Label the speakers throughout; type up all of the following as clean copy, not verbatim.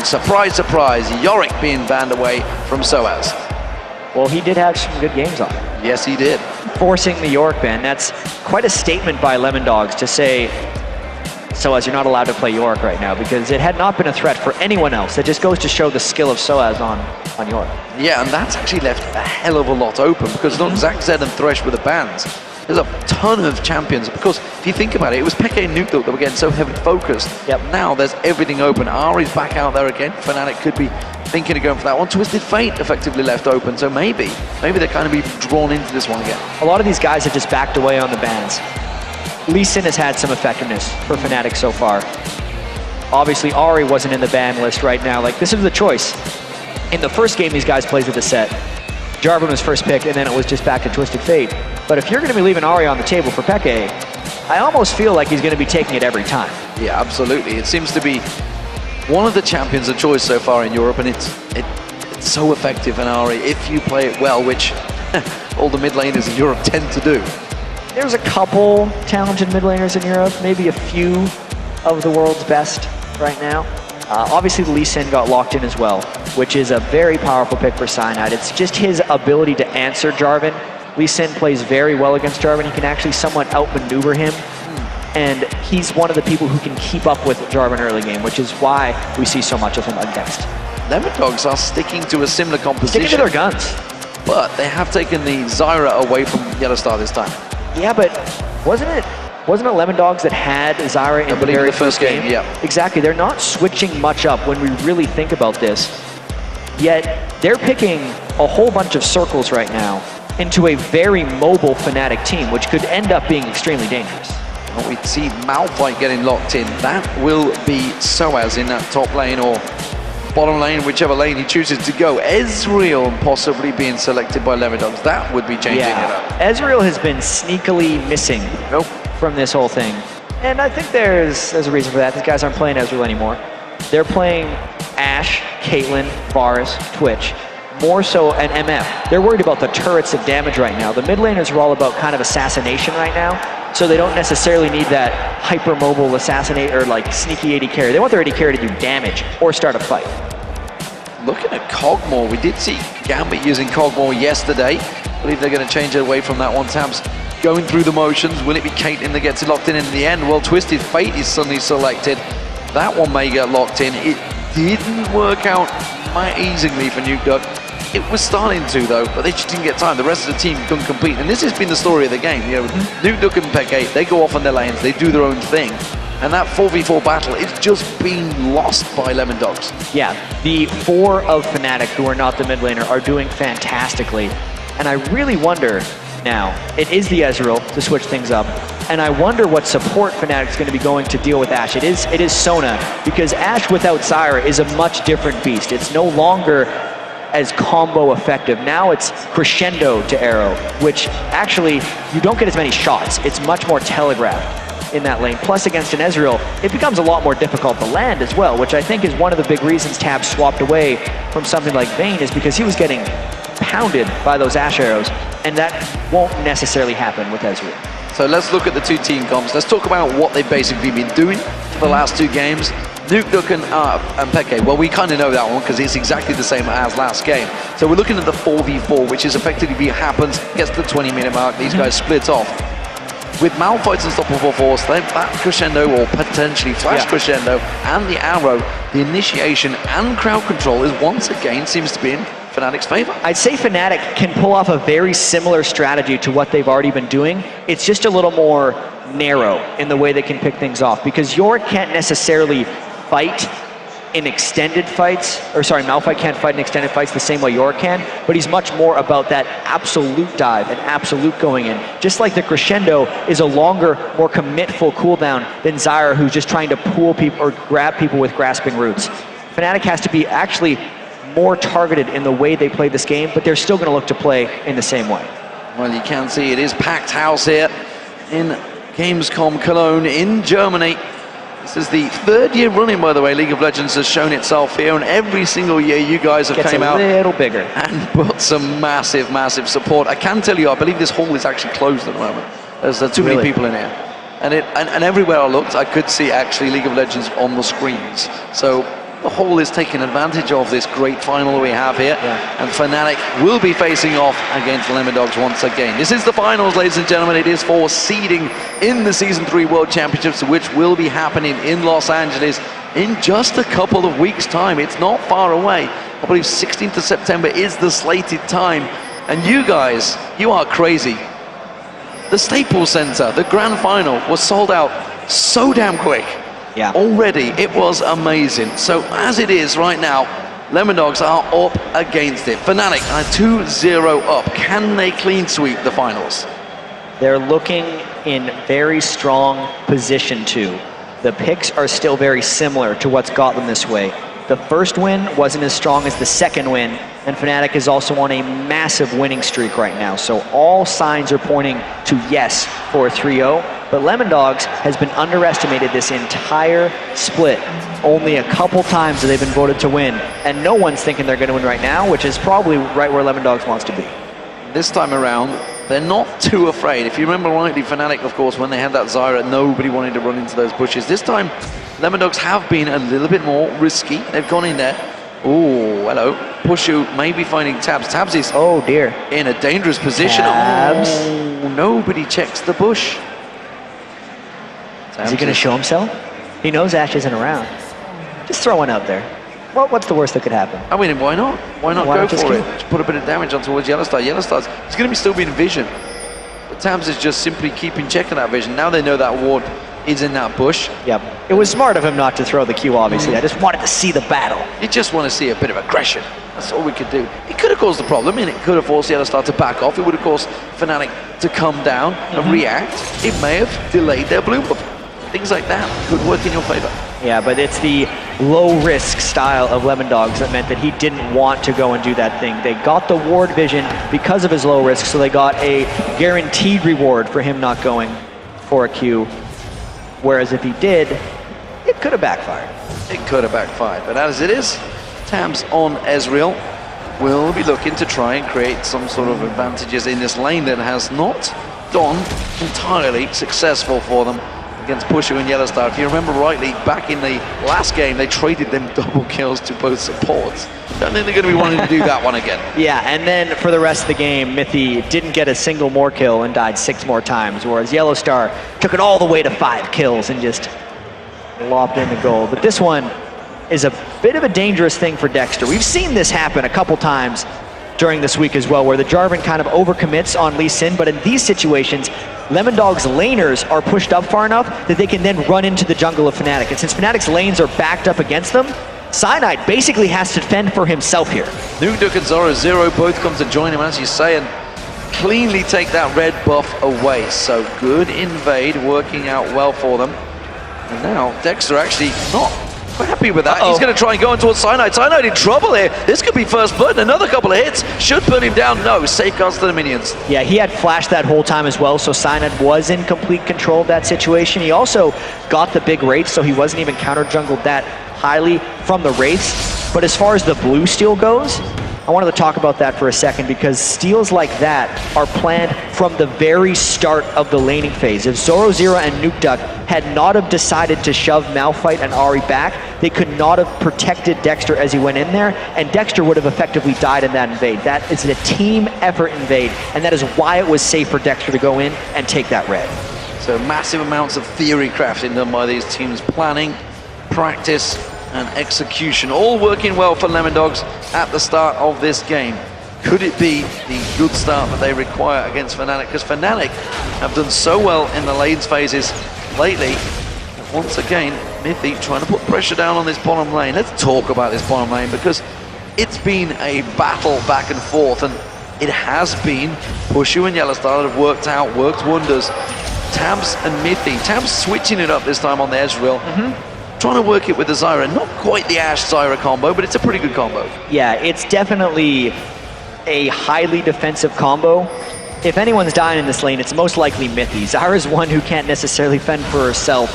Speaker 1: surprise, surprise, Yorick being banned away from SOAS.
Speaker 2: Well, he did have some good games on it.
Speaker 1: Yes, he did.
Speaker 2: Forcing the Yorick ban, that's quite a statement by LemonDogs to say, SOAS, you're not allowed to play Yorick right now, because it had not been a threat for anyone else. It just goes to show the skill of SOAS on Yorick.
Speaker 1: Yeah, and that's actually left a hell of a lot open, because look, Zach Zed and Thresh were the bans. There's a ton of champions, because if you think about it, it was Peke and Nuke that were getting so heavily focused.
Speaker 2: Yep.
Speaker 1: Now there's everything open. Ari's back out there again. Fnatic could be thinking of going for that one. Twisted Fate effectively left open, so maybe they're kind of be drawn into this one again.
Speaker 2: A lot of these guys have just backed away on the bans. Lee Sin has had some effectiveness for Fnatic so far. Obviously, Ari wasn't in the ban list right now. Like, this is the choice. In the first game, these guys played with the set. Jarvan was first pick, and then it was just back to Twisted Fate. But if you're going to be leaving Ari on the table for Peke, I almost feel like he's going to be taking it every time.
Speaker 1: Yeah, absolutely. It seems to be one of the champions of choice so far in Europe, and it's so effective in Ari if you play it well, which all the mid laners in Europe tend to do.
Speaker 2: There's a couple talented mid laners in Europe, maybe a few of the world's best right now. Obviously, Lee Sin got locked in as well, which is a very powerful pick for Cyanide. It's just his ability to answer Jarvan. Lee Sin plays very well against Jarvan. He can actually somewhat outmaneuver him. And he's one of the people who can keep up with Jarvan early game, which is why we see so much of him against.
Speaker 1: LemonDogs are sticking to a similar composition.
Speaker 2: Sticking to their guns.
Speaker 1: But they have taken the Zyra away from Yellowstar this time.
Speaker 2: Yeah, but wasn't it LemonDogs that had Zyra in the very
Speaker 1: first game? Yeah.
Speaker 2: Exactly. They're not switching much up when we really think about this. Yet they're picking a whole bunch of circles right now into a very mobile Fnatic team, which could end up being extremely dangerous.
Speaker 1: Well, we see Malphite getting locked in. That will be SOAS in that top lane or bottom lane, whichever lane he chooses to go. Ezreal possibly being selected by LemonDogs. That would be changing it up.
Speaker 2: Ezreal has been sneakily missing from this whole thing. And I think there's a reason for that. These guys aren't playing Ezreal anymore. They're playing Ashe, Caitlyn, Varus, Twitch, more so an MF. They're worried about the turrets of damage right now. The mid laners are all about kind of assassination right now, so they don't necessarily need that hyper-mobile assassinate or like sneaky AD carry. They want their AD carry to do damage or start a fight.
Speaker 1: Looking at Kog'Maw, we did see Gambit using Kog'Maw yesterday. I believe they're going to change it away from that one. Tabs going through the motions. Will it be Caitlyn that gets it locked in the end? Well, Twisted Fate is suddenly selected. That one may get locked in. It didn't work out amazingly for Nuke Duck. It was starting to though, but they just didn't get time. The rest of the team couldn't compete, and this has been the story of the game. You know, Nuke Duck and Peke, they go off on their lanes, they do their own thing, and that 4v4 battle is just being lost by LemonDogs.
Speaker 2: Yeah, the 4 of Fnatic who are not the mid laner are doing fantastically, and I really wonder now, it is the Ezreal to switch things up, and I wonder what support Fnatic's going to be going to deal with Ashe. It is Sona, because Ashe without Zyra is a much different beast. It's no longer as combo effective. Now it's crescendo to arrow, which actually you don't get as many shots. It's much more telegraphed in that lane. Plus against an Ezreal, it becomes a lot more difficult to land as well, which I think is one of the big reasons Tab swapped away from something like Vayne, is because he was getting pounded by those Ashe arrows, and that won't necessarily happen with Ezreal.
Speaker 1: So let's look at the two team comps. Let's talk about what they've basically been doing for the last 2 games. Nuke Duck and Peke, well, we kind of know that one because it's exactly the same as last game. So we're looking at the 4v4, which is effectively happens, gets to the 20-minute mark, these guys split off. With Malphite's Unstoppable Force, that crescendo, or potentially flash crescendo, and the arrow, the initiation and crowd control is once again seems to be in Fnatic's favor.
Speaker 2: I'd say Fnatic can pull off a very similar strategy to what they've already been doing. It's just a little more narrow in the way they can pick things off, because Yorick can't necessarily fight in extended fights, or sorry, Malphite can't fight in extended fights the same way Yorick can, but he's much more about that absolute dive and absolute going in. Just like the crescendo is a longer, more commitful cooldown than Zyra, who's just trying to pull people or grab people with grasping roots. Fnatic has to be actually more targeted in the way they play this game, but they're still going to look to play in the same way.
Speaker 1: Well, you can see it is packed house here in Gamescom Cologne in Germany. This is the 3rd year running, by the way. League of Legends has shown itself here, and every single year you guys have came out
Speaker 2: a little bigger
Speaker 1: and put some massive, massive support. I can tell you, I believe this hall is actually closed at the moment. There's too many people in here, and everywhere I looked, I could see actually League of Legends on the screens. So the whole is taking advantage of this great final we have here.
Speaker 2: Yeah.
Speaker 1: And Fnatic will be facing off against LemonDogs once again. This is the finals, ladies and gentlemen. It is for seeding in the Season 3 World Championships, which will be happening in Los Angeles in just a couple of weeks' time. It's not far away. I believe 16th of September is the slated time. And you guys, you are crazy. The Staples Center, the grand final, was sold out so damn quick.
Speaker 2: Yeah.
Speaker 1: Already, it was amazing. So as it is right now, LemonDogs are up against it. Fnatic are 2-0 up. Can they clean sweep the finals?
Speaker 2: They're looking in very strong position to. The picks are still very similar to what's got them this way. The first win wasn't as strong as the second win, and Fnatic is also on a massive winning streak right now. So all signs are pointing to yes for a 3-0, but LemonDogs has been underestimated this entire split. Only a couple times have they been voted to win, and no one's thinking they're going to win right now, which is probably right where LemonDogs wants to be.
Speaker 1: This time around, they're not too afraid. If you remember rightly, Fnatic, of course, when they had that Zyra, nobody wanted to run into those bushes. This time, LemonDogs have been a little bit more risky. They've gone in there. Oh, hello. Pushu maybe finding Tabs. Tabs is
Speaker 2: Oh dear.
Speaker 1: in a dangerous position.
Speaker 2: Tabs.
Speaker 1: Oh, nobody checks the bush.
Speaker 2: Is he going to show himself? He knows Ash isn't around. Just throw one out there. What's the worst that could happen?
Speaker 1: I mean, why not? Why not
Speaker 2: Why
Speaker 1: go
Speaker 2: not just
Speaker 1: for it?
Speaker 2: keep-
Speaker 1: Just put a bit of damage on towards Yellowstar. Yellowstar's, he's going to be still being vision. But Tabs is just simply keeping check of that vision. Now they know that ward is in that bush.
Speaker 2: Yep. It was smart of him not to throw the Q, obviously. I just wanted to see the battle.
Speaker 1: You just want to see a bit of aggression. That's all we could do. It could have caused the problem, and it could have forced Yellowstar to back off. It would have caused Fnatic to come down and react. It may have delayed their blue buff. Things like that could work in your favor.
Speaker 2: Yeah, but it's the low-risk style of LemonDogs that meant that he didn't want to go and do that thing. They got the ward vision because of his low risk, so they got a guaranteed reward for him not going for a Q. Whereas if he did, it could have backfired.
Speaker 1: It could have backfired, but as it is, Tabs on Ezreal will be looking to try and create some sort of advantages in this lane that has not gone entirely successful for them against Pushu and Yellowstar. If you remember rightly, back in the last game, they traded them double kills to both supports. Don't think they're going to be wanting to do that one again.
Speaker 2: Yeah, and then for the rest of the game, Mithy didn't get a single more kill and died 6 more times, whereas Yellowstar took it all the way to 5 kills and just lopped in the goal. But this one is a bit of a dangerous thing for Dexter. We've seen this happen a couple times during this week as well, where the Jarvan kind of overcommits on Lee Sin, but in these situations, LemonDogs laners are pushed up far enough that they can then run into the jungle of Fnatic. And since Fnatic's lanes are backed up against them, Cyanide basically has to fend for himself here.
Speaker 1: Nukduk and Zoro both come to join him, as you say, and cleanly take that red buff away. So good invade, working out well for them. And now Dexter actually not quite happy with that. He's going to try and go on towards Cyanide. Cyanide in trouble here. This could be first blood. Another couple of hits should put him down. No, safeguards to the minions.
Speaker 2: Yeah, he had flash that whole time as well, so Cyanide was in complete control of that situation. He also got the big wraith, so he wasn't even counter jungled that highly from the wraiths. But as far as the blue steal goes, I wanted to talk about that for a second, because steals like that are planned from the very start of the laning phase. If Zoro, Zero, and Nukduk had not have decided to shove Malphite and Ahri back, they could not have protected Dexter as he went in there, and Dexter would have effectively died in that invade. That is a team effort invade, and that is why it was safe for Dexter to go in and take that red.
Speaker 1: So massive amounts of theory crafting done by these teams. Planning, practice, and execution, all working well for LemonDogs at the start of this game. Could it be the good start that they require against Fnatic? Because Fnatic have done so well in the lanes phases lately. Once again, Mithy trying to put pressure down on this bottom lane. Let's talk about this bottom lane, because it's been a battle back and forth, and it has been Pushu and Yellowstar that have worked wonders. Tabs and Mithy. Tabs switching it up this time on the Ezreal. Trying to work it with the Zyra. Not quite the Ashe-Zyra combo, but it's a pretty good combo.
Speaker 2: Yeah, it's definitely a highly defensive combo. If anyone's dying in this lane, it's most likely Mithy. Zyra's one who can't necessarily fend for herself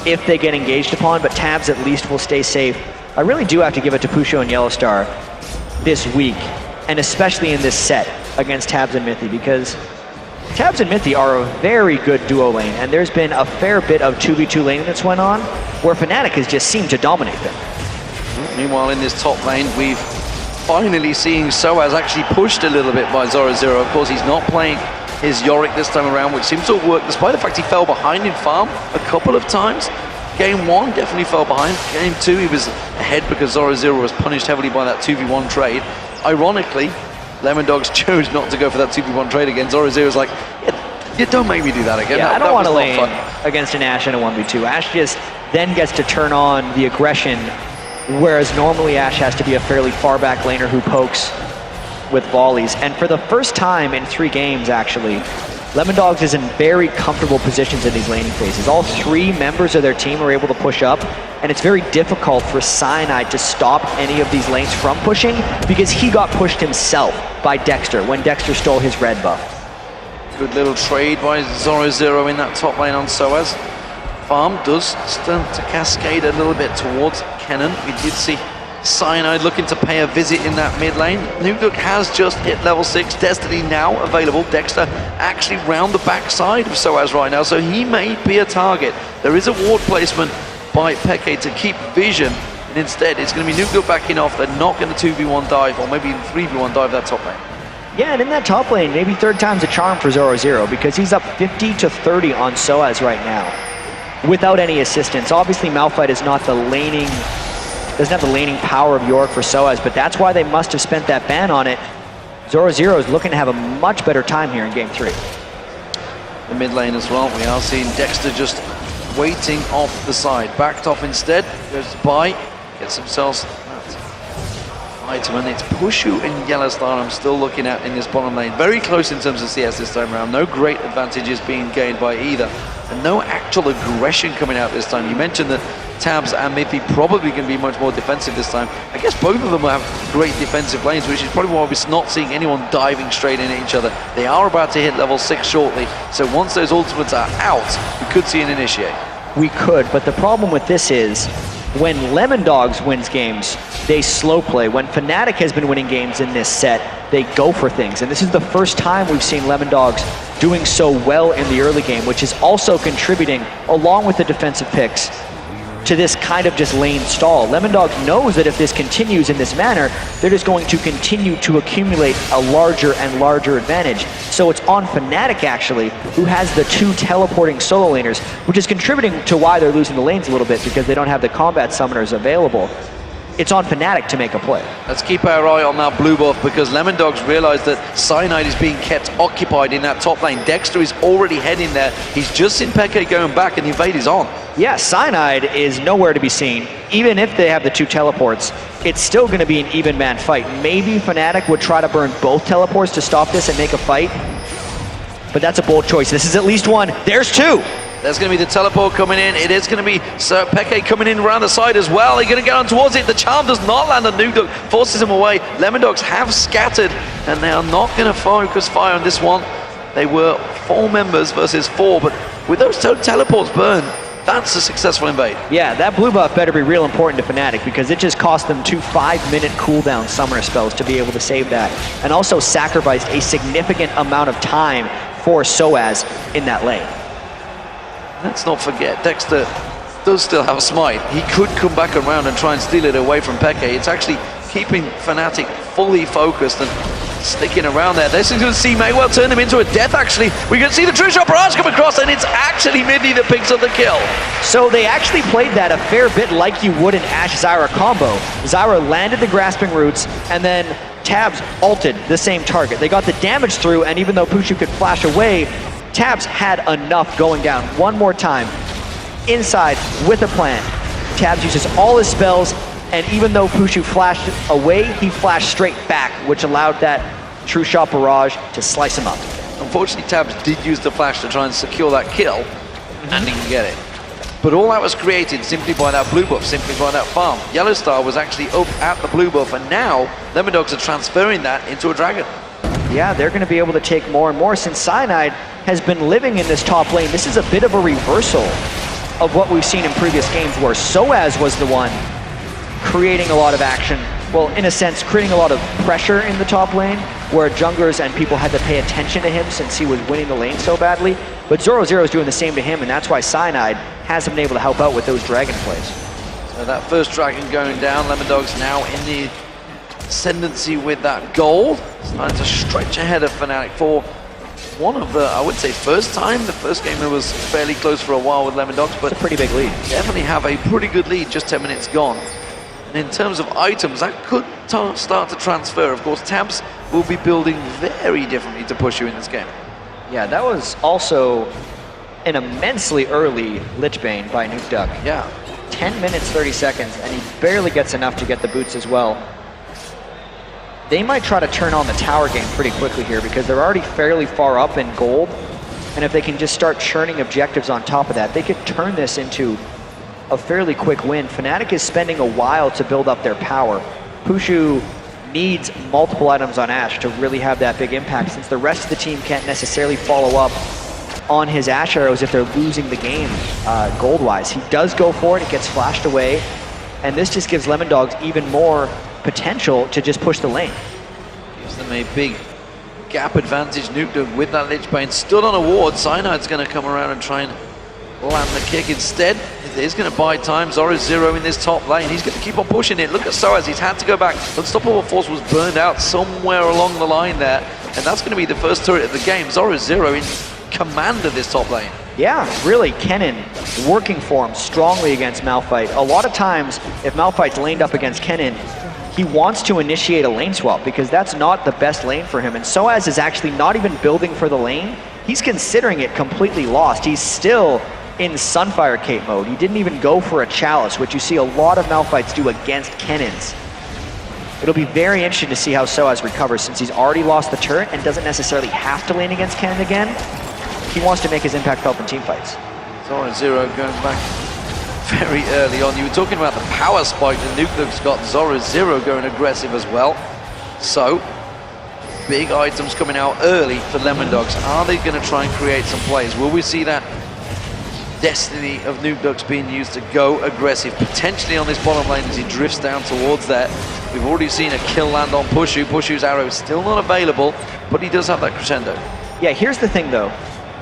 Speaker 2: if they get engaged upon, but Tabs at least will stay safe. I really do have to give it to Pusho and Yellowstar this week, and especially in this set against Tabs and Mithy, because Tabs and Mithy are a very good duo lane, and there's been a fair bit of 2v2 laning that's went on, where Fnatic has just seemed to dominate them.
Speaker 1: Meanwhile, in this top lane, we've finally seen Soaz actually pushed a little bit by Zoro. Of course, he's not playing his Yorick this time around, which seems to have worked despite the fact he fell behind in farm a couple of times. Game 1 definitely fell behind. Game 2 he was ahead because Zoro was punished heavily by that 2v1 trade. Ironically, LemonDogs chose not to go for that 2v1 trade again. Zoro was like, yeah, don't make me do that again.
Speaker 2: Yeah, I don't want to lane
Speaker 1: fun
Speaker 2: against an Ashe in a 1v2. Ashe just then gets to turn on the aggression, whereas normally Ashe has to be a fairly far back laner who pokes with volleys. And for the first time in 3 games, actually, LemonDogs is in very comfortable positions in these laning phases. All 3 members of their team are able to push up, and it's very difficult for Cyanide to stop any of these lanes from pushing because he got pushed himself by Dexter when Dexter stole his red buff.
Speaker 1: Good little trade by Zoro in that top lane on Soaz. Farm does start to cascade a little bit towards Kennen. We did see Cyanide looking to pay a visit in that mid lane. Nuguk has just hit level 6. Destiny now available. Dexter actually round the backside of Soaz right now, so he may be a target. There is a ward placement by Peke to keep vision, and instead it's going to be Nuguk backing off. They're not going to 2v1 dive, or maybe even 3v1 dive that top lane.
Speaker 2: Yeah, and in that top lane, maybe 3rd time's a charm for Zoro because he's up 50-30 on Soaz right now without any assistance. Obviously, Malphite is not the laning, doesn't have the laning power of Yorick for Soaz, but that's why they must have spent that ban on it. Zoro is looking to have a much better time here in game 3.
Speaker 1: The mid lane as well, we are seeing Dexter just waiting off the side. Backed off instead, goes to buy, gets themselves that item, and it's Pushu and Yellowstar I'm still looking at in this bottom lane. Very close in terms of CS this time around. No great advantages being gained by either, and no actual aggression coming out this time. You mentioned that Tabs and Miffy probably going to be much more defensive this time. I guess both of them will have great defensive lanes, which is probably why we're not seeing anyone diving straight into each other. They are about to hit level 6 shortly, so once those ultimates are out, we could see an initiate.
Speaker 2: We could, but the problem with this is when LemonDogs wins games, they slow play. When Fnatic has been winning games in this set, they go for things. And this is the first time we've seen LemonDogs doing so well in the early game, which is also contributing, along with the defensive picks, to this kind of just lane stall. LemonDogs knows that if this continues in this manner, they're just going to continue to accumulate a larger and larger advantage. So it's on Fnatic actually, who has the 2 teleporting solo laners, which is contributing to why they're losing the lanes a little bit because they don't have the combat summoners available. It's on Fnatic to make a play.
Speaker 1: Let's keep our eye on that blue buff because LemonDogs realize that Cyanide is being kept occupied in that top lane. Dexter is already heading there. He's just seen Peke going back, and the invade is on.
Speaker 2: Yeah, Cyanide is nowhere to be seen. Even if they have the 2 teleports, it's still going to be an even man fight. Maybe Fnatic would try to burn both teleports to stop this and make a fight, but that's a bold choice. This is at least 1. There's 2.
Speaker 1: There's going to be the teleport coming in. It is going to be Peke coming in around the side as well. They're going to get on towards it. The charm does not land on Nuguk, forces him away. LemonDogs have scattered, and they are not going to focus fire on this one. They were 4 members versus 4, but with those 2 teleports burned, that's a successful invade.
Speaker 2: Yeah, that blue buff better be real important to Fnatic because it just cost them 2 5-minute cooldown summoner spells to be able to save that, and also sacrificed a significant amount of time for Soaz in that lane.
Speaker 1: Let's not forget, Dexter does still have a smite. He could come back around and try and steal it away from Peke. It's actually keeping Fnatic fully focused and sticking around there. This is going to see Maywell turn him into a death, actually. We can see the True Shot Barrage come across, and it's actually Midney that picks up the kill.
Speaker 2: So they actually played that a fair bit like you would an Ashe-Zyra combo. Zyra landed the Grasping Roots, and then Tabs ulted the same target. They got the damage through, and even though Pushu could flash away, Tabs had enough going down. One more time, inside with a plant. Tabs uses all his spells, and even though Pushu flashed away, he flashed straight back, which allowed that True Shot Barrage to slice him up.
Speaker 1: Unfortunately, Tabs did use the flash to try and secure that kill, and didn't get it. But all that was created simply by that blue buff, simply by that farm. Yellowstar was actually up at the blue buff, and now LemonDogs are transferring that into a dragon.
Speaker 2: Yeah, they're going to be able to take more and more since Cyanide has been living in this top lane. This is a bit of a reversal of what we've seen in previous games where Soaz was the one creating a lot of action. Well, in a sense, creating a lot of pressure in the top lane where junglers and people had to pay attention to him since he was winning the lane so badly. But Zoro is doing the same to him, and that's why Cyanide hasn't been able to help out with those dragon plays.
Speaker 1: So that first dragon going down. LemonDogs now in the ascendancy with that gold. Starting to stretch ahead of Fnatic for one of the, I would say, first time. The first game it was fairly close for a while with LemonDogs, but
Speaker 2: it's a pretty big lead.
Speaker 1: Definitely have a pretty good lead, just 10 minutes gone. And in terms of items, that could start to transfer. Of course, Tabs will be building very differently to push you in this game.
Speaker 2: Yeah, that was also an immensely early Lich Bane by Nuke Duck.
Speaker 1: Yeah.
Speaker 2: 10 minutes, 30 seconds, and he barely gets enough to get the boots as well. They might try to turn on the tower game pretty quickly here because they're already fairly far up in gold. And if they can just start churning objectives on top of that, they could turn this into a fairly quick win. Fnatic is spending a while to build up their power. Pushu needs multiple items on Ashe to really have that big impact, since the rest of the team can't necessarily follow up on his Ashe arrows if they're losing the game gold-wise. He does go for it, it gets flashed away, and this just gives LemonDogs even more potential to just push the lane.
Speaker 1: Gives them a big gap advantage. Nuke Duck with that Lich Bane stood on a ward. Cyanide's going to come around and try and land the kick instead. He's going to buy time. Zora's zero in this top lane. He's going to keep on pushing it. Look at Soaz. He's had to go back. Unstoppable Force was burned out somewhere along the line there, and that's going to be the first turret of the game. Zora's zero in command of this top lane.
Speaker 2: Yeah, really, Kennen working for him strongly against Malphite. A lot of times, if Malphite's laned up against Kennen, he wants to initiate a lane swap because that's not the best lane for him. And Soaz is actually not even building for the lane. He's considering it completely lost. He's still in Sunfire Cape mode. He didn't even go for a Chalice, which you see a lot of Malphites do against Kennens. It'll be very interesting to see how Soaz recovers, since he's already lost the turret and doesn't necessarily have to lane against Kennen again. He wants to make his impact felt in team fights.
Speaker 1: Zora Zero going back very early on. You were talking about the power spike that Nuke Duck's got. Zora Zero going aggressive as well. So, big items coming out early for LemonDogs. Are they going to try and create some plays? Will we see that destiny of Nuke Ducks being used to go aggressive, potentially on this bottom lane as he drifts down towards there? We've already seen a kill land on Pushu. Pushu's arrow is still not available, but he does have that crescendo.
Speaker 2: Yeah, here's the thing though.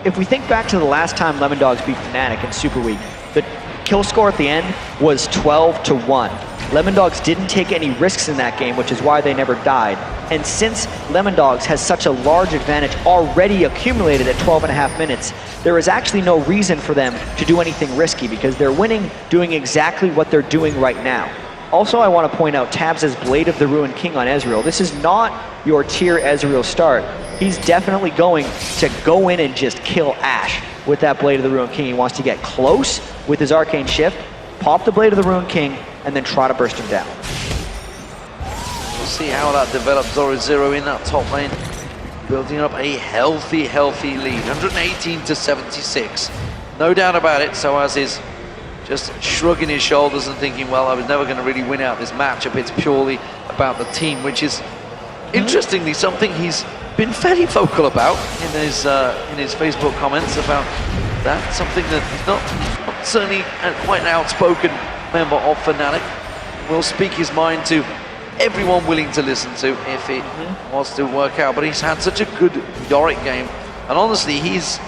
Speaker 2: If we think back to the last time LemonDogs beat Fnatic in Super Week, the kill score at the end was 12-1. LemonDogs didn't take any risks in that game, which is why they never died. And since LemonDogs has such a large advantage already accumulated at 12.5 minutes, there is actually no reason for them to do anything risky because they're winning, doing exactly what they're doing right now. Also, I want to point out Tabs' Blade of the Ruined King on Ezreal. This is not your tier Ezreal start. He's definitely going to go in and just kill Ashe with that Blade of the Ruined King. He wants to get close with his Arcane Shift, pop the Blade of the Ruined King, and then try to burst him down.
Speaker 1: We'll see how that develops. Zora Zero in that top lane, building up a healthy lead. 118-76. No doubt about it. Soaz is just shrugging his shoulders and thinking, well, I was never going to really win out this matchup. It's purely about the team, which is interestingly something he's been fairly vocal about in his Facebook comments about that. Something that he's not certainly quite an outspoken member of Fnatic. Will speak his mind to everyone willing to listen to if it wants to work out. But he's had such a good Yorick game, and honestly, he's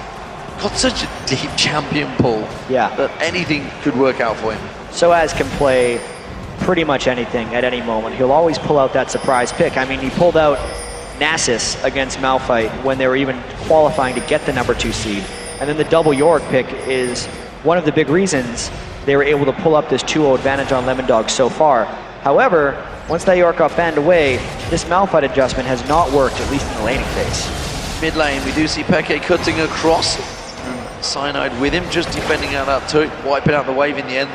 Speaker 1: got such a deep champion pool that anything could work out for him. Soaz
Speaker 2: can play pretty much anything at any moment. He'll always pull out that surprise pick. I mean, he pulled out Nasus against Malphite when they were even qualifying to get the #2 seed. And then the double Yorick pick is one of the big reasons they were able to pull up this 2-0 advantage on LemonDogs so far. However, once that Yorick got banned away, this Malphite adjustment has not worked, at least in the laning phase.
Speaker 1: Mid lane, we do see Peke cutting across. Cyanide with him, just defending out that turret, wiping out the wave in the end,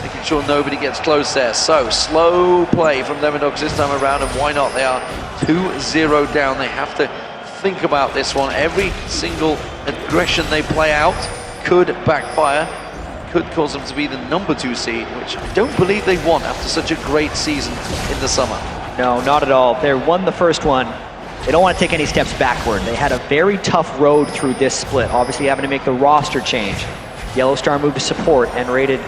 Speaker 1: making sure nobody gets close there. So, slow play from LemonDogs this time around, and why not? They are 2-0 down. They have to think about this one. Every single aggression they play out could backfire, could cause them to be the #2 seed, which I don't believe they want after such a great season in the summer.
Speaker 2: No, not at all. They won the first one. They don't want to take any steps backward. They had a very tough road through this split, obviously having to make the roster change. Yellowstar moved to support, and Rated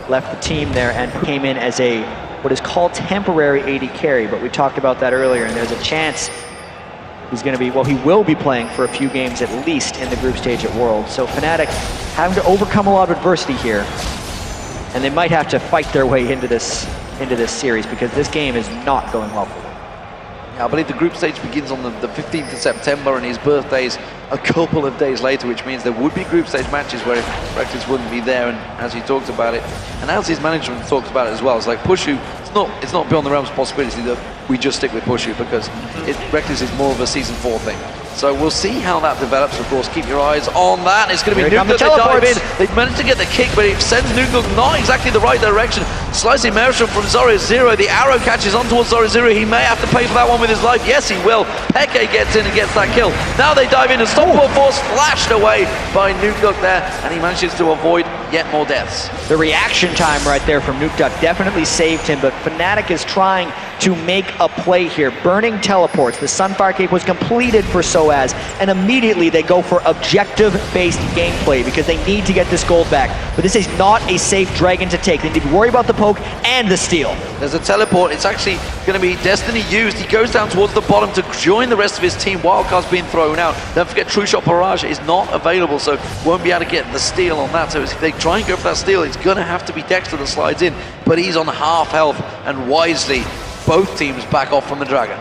Speaker 2: left the team there and came in as a what is called temporary AD carry, but we talked about that earlier, and there's a chance he's going to be, well, he will be playing for a few games at least in the group stage at World. So Fnatic having to overcome a lot of adversity here. and they might have to fight their way into this series because this game is not going well for them.
Speaker 1: Yeah, I believe the group stage begins on the 15th of September, and his birthday's a couple of days later, which means there would be group stage matches where Reckless wouldn't be there, and as he talked about it, and as his management talks about it as well, it's like Pushu, it's not beyond the realms of possibility that we just stick with Pushu, because Reckless is more of a Season 4 thing. So we'll see how that develops. Of course, keep your eyes on that. It's going to be Nuke. They dive in. They've managed to get the kick, but it sends Nuke not exactly the right direction. Slicing Maelstrom from Zoro0. The arrow catches on towards Zoro0. He may have to pay for that one with his life. Yes, he will. Peke gets in and gets that kill. Now they dive in, and Stoppable Force flashed away by Nuke there, and he manages to avoid yet more deaths.
Speaker 2: The reaction time right there from Nuke definitely saved him, but Fnatic is trying to make a play here. Burning teleports. The Sunfire Cape was completed for Soaz, and immediately they go for objective-based gameplay because they need to get this gold back. But this is not a safe dragon to take. They need to worry about the poke and the steal.
Speaker 1: There's a teleport. It's actually going to be Destiny used. He goes down towards the bottom to join the rest of his team. Wildcard's being thrown out. Don't forget, True Shot Barrage is not available, so won't be able to get the steal on that. So if they try and go for that steal, it's going to have to be Dexter that slides in. But he's on half health, and wisely, both teams back off from the Dragon.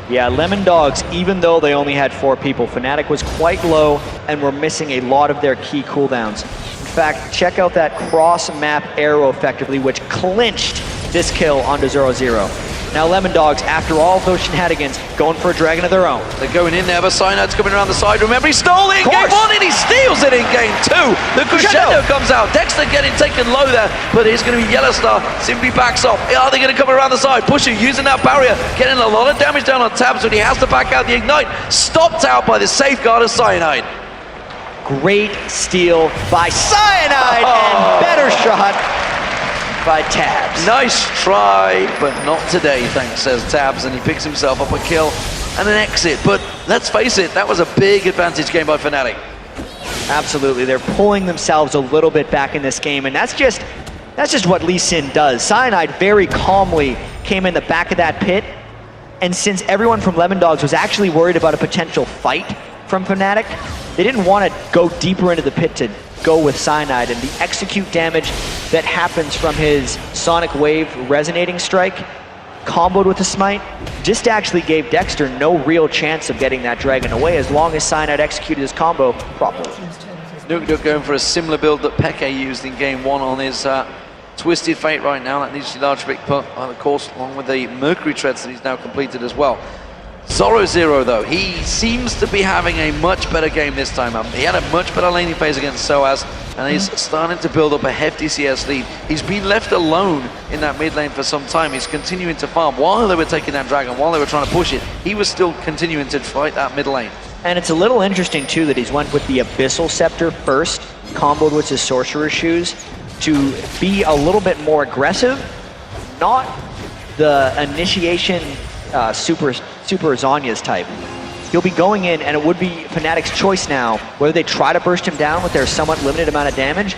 Speaker 2: Yeah, LemonDogs, even though they only had 4 people, Fnatic was quite low and were missing a lot of their key cooldowns. In fact, check out that cross-map arrow effectively, which clinched this kill onto Zoro0. Now LemonDogs, after all of those shenanigans, going for a dragon of their own.
Speaker 1: They're going in there, but Cyanide's coming around the side. Remember, he stole it in game 1 and he steals it in game 2. The crescendo comes out. Dexter getting taken low there, but it's going to be Yellowstar. Simply backs off. Are they going to come around the side? Pushu using that barrier, getting a lot of damage down on Tabs, but he has to back out the Ignite. Stopped out by the safeguard of Cyanide.
Speaker 2: Great steal by Cyanide and better shot by Tabs.
Speaker 1: Nice try, but not today, thanks, says Tabs, and he picks himself up a kill and an exit. But let's face it, that was a big advantage game by Fnatic.
Speaker 2: Absolutely, they're pulling themselves a little bit back in this game, and that's just what Lee Sin does. Cyanide very calmly came in the back of that pit, and since everyone from LemonDogs was actually worried about a potential fight from Fnatic, they didn't want to go deeper into the pit to go with Cyanide, and the execute damage that happens from his Sonic Wave resonating strike comboed with the smite just actually gave Dexter no real chance of getting that dragon away as long as Cyanide executed his combo properly.
Speaker 1: Nuke going for a similar build that Peke used in game 1 on his Twisted Fate right now. That needs to be large big put on the course, along with the Mercury Treads that he's now completed as well. Zoro0 though, he seems to be having a much better game this time up. He had a much better laning phase against Soaz, and he's starting to build up a hefty CS lead. He's been left alone in that mid lane for some time. He's continuing to farm. While they were taking that dragon, while they were trying to push it, he was still continuing to fight that mid lane.
Speaker 2: And it's a little interesting too that he's went with the Abyssal Scepter first, comboed with his Sorcerer's Shoes, to be a little bit more aggressive, not the initiation Super Zhonya's type. He'll be going in, and it would be Fnatic's choice now whether they try to burst him down with their somewhat limited amount of damage,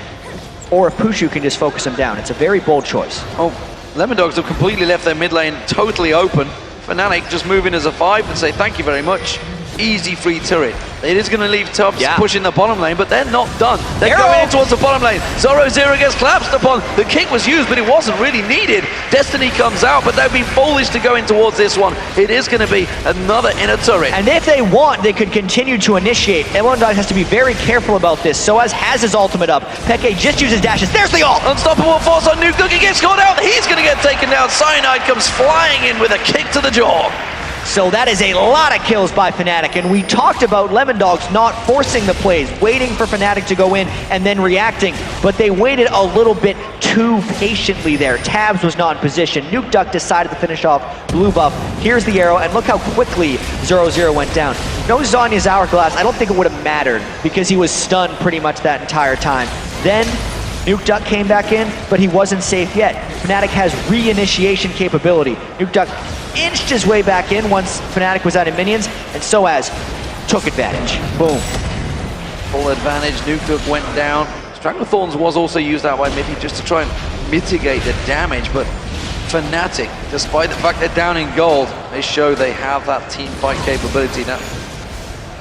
Speaker 2: or if Pushu can just focus him down. It's a very bold choice.
Speaker 1: Oh, LemonDogs have completely left their mid lane totally open. Fnatic just move in as a 5 and say thank you very much. Easy free turret. It is going to leave Tubbs pushing the bottom lane, but they're not done. They're going in towards the bottom lane. Zoro0 gets collapsed upon. The kick was used, but it wasn't really needed. Destiny comes out, but they'd be foolish to go in towards this one. It is going to be another inner turret.
Speaker 2: And if they want, they could continue to initiate. LemonDogs has to be very careful about this. Soaz has his ultimate up. Peke just uses dashes. There's the ult!
Speaker 1: Unstoppable force on Nuke. He gets caught out. He's going to get taken down. Cyanide comes flying in with a kick to the jaw.
Speaker 2: So that is a lot of kills by Fnatic, and we talked about LemonDogs not forcing the plays, waiting for Fnatic to go in and then reacting, but they waited a little bit too patiently there. Tabs was not in position. Nuke decided to finish off blue buff. Here's the arrow, and look how quickly Zoro0 went down. No Zhonya's Hourglass, I don't think it would have mattered because he was stunned pretty much that entire time. Then Nuke came back in, but he wasn't safe yet. Fnatic has re-initiation capability. Nuke inched his way back in once Fnatic was out of minions, and Soaz took advantage. Boom.
Speaker 1: Full advantage. Nuke went down. Strangler Thorns was also used out by Mitty just to try and mitigate the damage, but Fnatic, despite the fact they're down in gold, they show they have that team fight capability. That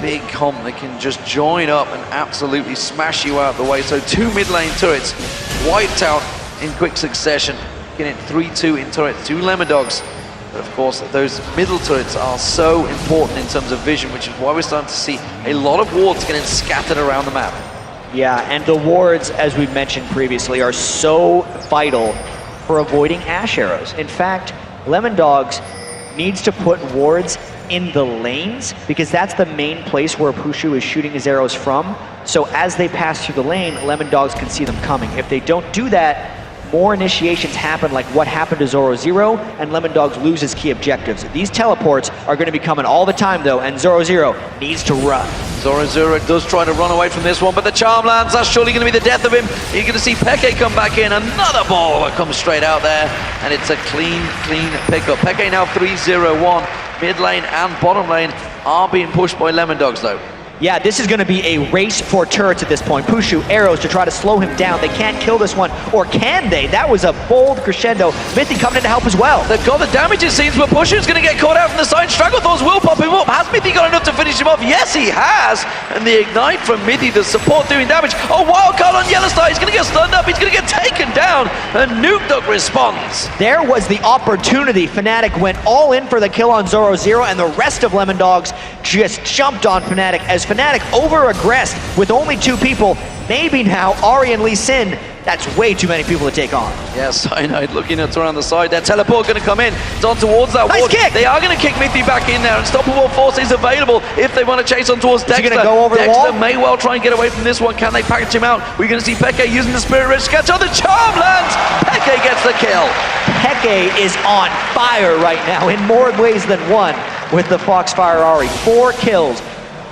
Speaker 1: big comp, they can just join up and absolutely smash you out the way. So 2 mid lane turrets wiped out in quick succession, getting it 3-2 in turret to LemonDogs. But of course, those middle turrets are so important in terms of vision, which is why we're starting to see a lot of wards getting scattered around the map.
Speaker 2: Yeah, and the wards, as we've mentioned previously, are so vital for avoiding Ashe arrows. In fact, LemonDogs needs to put wards in the lanes, because that's the main place where Pushu is shooting his arrows from. So as they pass through the lane, LemonDogs can see them coming. If they don't do that, more initiations happen, like what happened to Zoro0, and LemonDogs loses key objectives. These teleports are going to be coming all the time, though, and Zoro0 needs to run.
Speaker 1: Zoro0 does try to run away from this one, but the charm lands. That's surely going to be the death of him. You're going to see Peke come back in. Another ball that comes straight out there, and it's a clean pickup. Peke now 3-0-1. Mid lane and bottom lane are being pushed by LemonDogs, though.
Speaker 2: Yeah, this is going to be a race for turrets at this point. Pushu, arrows to try to slow him down. They can't kill this one, or can they? That was a bold crescendo. Mithy coming in to help as well.
Speaker 1: They've got the damage, it seems, but Pushu's going to get caught out from the side. Stranglethorns will pop him up. Has Mithy got enough to finish him off? Yes, he has. And the ignite from Mithy, the support doing damage. Oh, wild card on Yellowstar. He's going to get stunned up. He's going to get taken down. And LemonDogs responds.
Speaker 2: There was the opportunity. Fnatic went all in for the kill on Zoro0, and the rest of LemonDogs just jumped on Fnatic as Fnatic over-aggressed with only 2 people. Maybe now Ari and Lee Sin. That's way too many people to take on.
Speaker 1: Yes, I know. Looking at around the side, their teleport going to come in. It's on towards that
Speaker 2: nice
Speaker 1: ward.
Speaker 2: Kick.
Speaker 1: They are going to kick Mithy back in there. Unstoppable Force is available if they want to chase on towards Dexter.
Speaker 2: Is he going to go over the wall?
Speaker 1: Dexter may well try and get away from this one. Can they package him out? We're going to see Peke using the Spirit Ridge to catch on the charm lands. Peke gets the kill.
Speaker 2: Peke is on fire right now in more ways than one with the Foxfire Ari. 4 kills.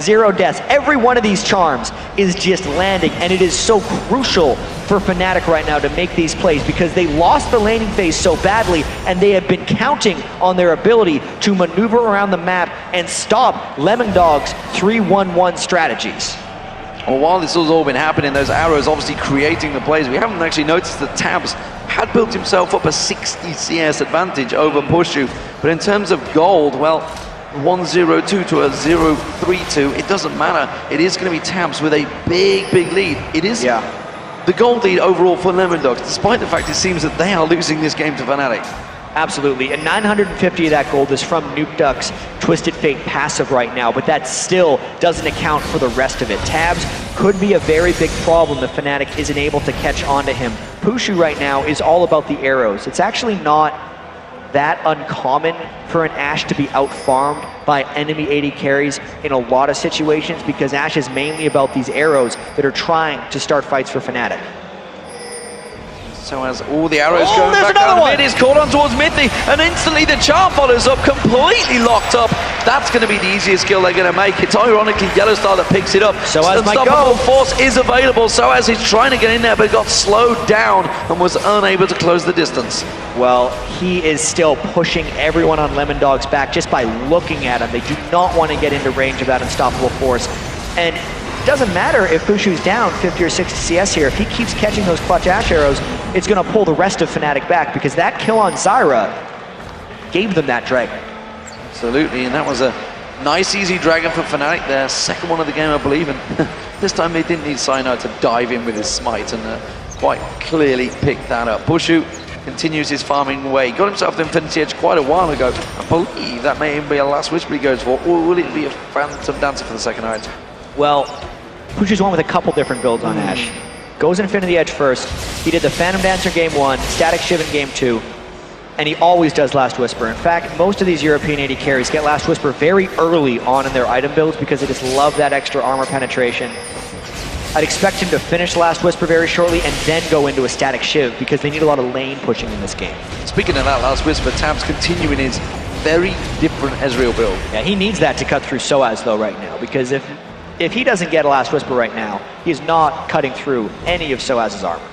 Speaker 2: 0 deaths. Every one of these charms is just landing, and it is so crucial for Fnatic right now to make these plays, because they lost the laning phase so badly, and they have been counting on their ability to maneuver around the map and stop LemonDogs' 3-1-1 strategies.
Speaker 1: Well, while this has all been happening, those arrows obviously creating the plays. We haven't actually noticed that Tabs had built himself up a 60 CS advantage over Pushu, but in terms of gold, well, 1-0-2 to a 0-3-2, it doesn't matter. It is going to be Tabs with a big lead. It is the gold lead overall for LemonDogs, despite the fact it seems that they are losing this game to Fnatic.
Speaker 2: Absolutely, and 950 of that gold is from LemonDogs' Twisted Fate passive right now, but that still doesn't account for the rest of it. Tabs could be a very big problem if Fnatic isn't able to catch on to him. Pushu right now is all about the arrows. It's actually not that uncommon for an Ashe to be out-farmed by enemy AD carries in a lot of situations, because Ashe is mainly about these arrows that are trying to start fights for Fnatic.
Speaker 1: So as all the arrows going back down mid, is caught on towards Mithy, and instantly the charm follows up, completely locked up. That's going to be the easiest kill they're going to make. It's ironically Yellowstar that picks it up.
Speaker 2: Soaz might go.
Speaker 1: Unstoppable Force is available. Soaz is trying to get in there, but got slowed down and was unable to close the distance.
Speaker 2: Well, he is still pushing everyone on LemonDogs back just by looking at him. They do not want to get into range of that Unstoppable Force. And it doesn't matter if Pushu's down 50 or 60 CS here. If he keeps catching those clutch Ashe arrows, it's going to pull the rest of Fnatic back, because that kill on Zyra gave them that dragon.
Speaker 1: Absolutely, and that was a nice, easy dragon for Fnatic, their second one of the game, I believe. And this time they didn't need Cyanide to dive in with his smite, and quite clearly picked that up. Pushu continues his farming way. Got himself the Infinity Edge quite a while ago. I believe that may even be a last whisper he goes for, or will it be a Phantom Dancer for the second item?
Speaker 2: Well, Pushu's one with a couple different builds on Ashe. Goes Infinity Edge first. He did the Phantom Dancer game 1, Static Shiv in game 2, and he always does Last Whisper. In fact, most of these European AD carries get Last Whisper very early on in their item builds, because they just love that extra armor penetration. I'd expect him to finish Last Whisper very shortly and then go into a Static Shiv, because they need a lot of lane pushing in this game.
Speaker 1: Speaking of that Last Whisper, Tabs continuing his very different Ezreal build.
Speaker 2: Yeah, he needs that to cut through Soaz though right now, because if he doesn't get a Last Whisper right now, he's not cutting through any of Soaz's armor.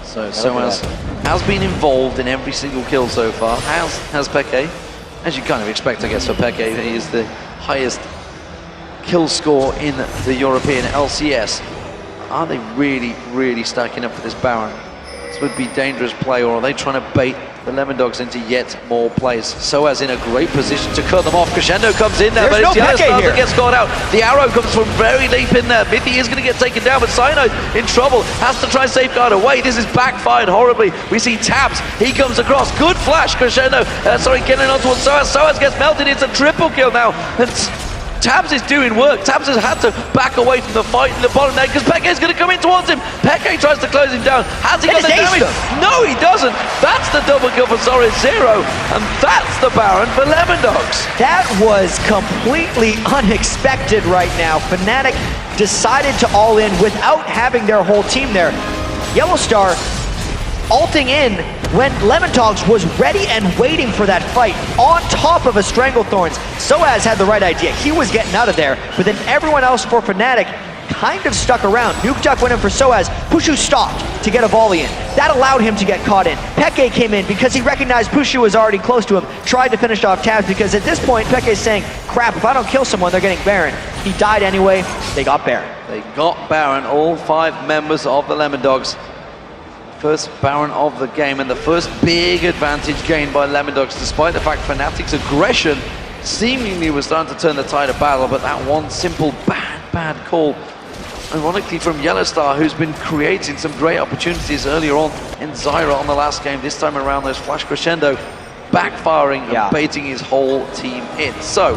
Speaker 1: So Soaz has been involved in every single kill so far, has Peke. As you kind of expect, I guess, for Peke, he is the highest kill score in the European LCS. Are they really stacking up for this Baron? This would be dangerous play, or are they trying to bait the LemonDogs into yet more plays? Soaz in a great position to cut them off. Crescendo comes in there, but it's Yellowstars that gets caught out. The arrow comes from very deep in there. Mithy is going to get taken down, but Cyanide in trouble. Has to try safeguard away. This is backfired horribly. We see Tabs. He comes across. Good flash. Crescendo, getting on towards Soaz. Soaz gets melted. It's a triple kill now. And Tabs is doing work. Tabs has had to back away from the fight in the bottom there because Peke is going to come in towards him. Peke tries to close him down. Has he got the damage? No, he doesn't. That's the double kill for Zoro, and that's the Baron for LemonDogs.
Speaker 2: That was completely unexpected right now. Fnatic decided to all in without having their whole team there. Yellowstar ulting in when LemonDogs was ready and waiting for that fight on top of a Stranglethorns. Soaz had the right idea. He was getting out of there, but then everyone else for Fnatic kind of stuck around. Nuke Duck went in for Soaz. Pushu stopped to get a volley in. That allowed him to get caught in. Peke came in because he recognized Pushu was already close to him, tried to finish off Tabs because at this point, Peke's saying, crap, if I don't kill someone, they're getting Baron. He died anyway, they got Baron.
Speaker 1: They got Baron, all 5 members of the LemonDogs. First Baron of the game, and the first big advantage gained by LemonDogs, despite the fact Fnatic's aggression seemingly was starting to turn the tide of battle, but that one simple bad call, ironically from Yellowstar, who's been creating some great opportunities earlier on in Zyra on the last game. This time around, those flash Crescendo backfiring and baiting his whole team in. So,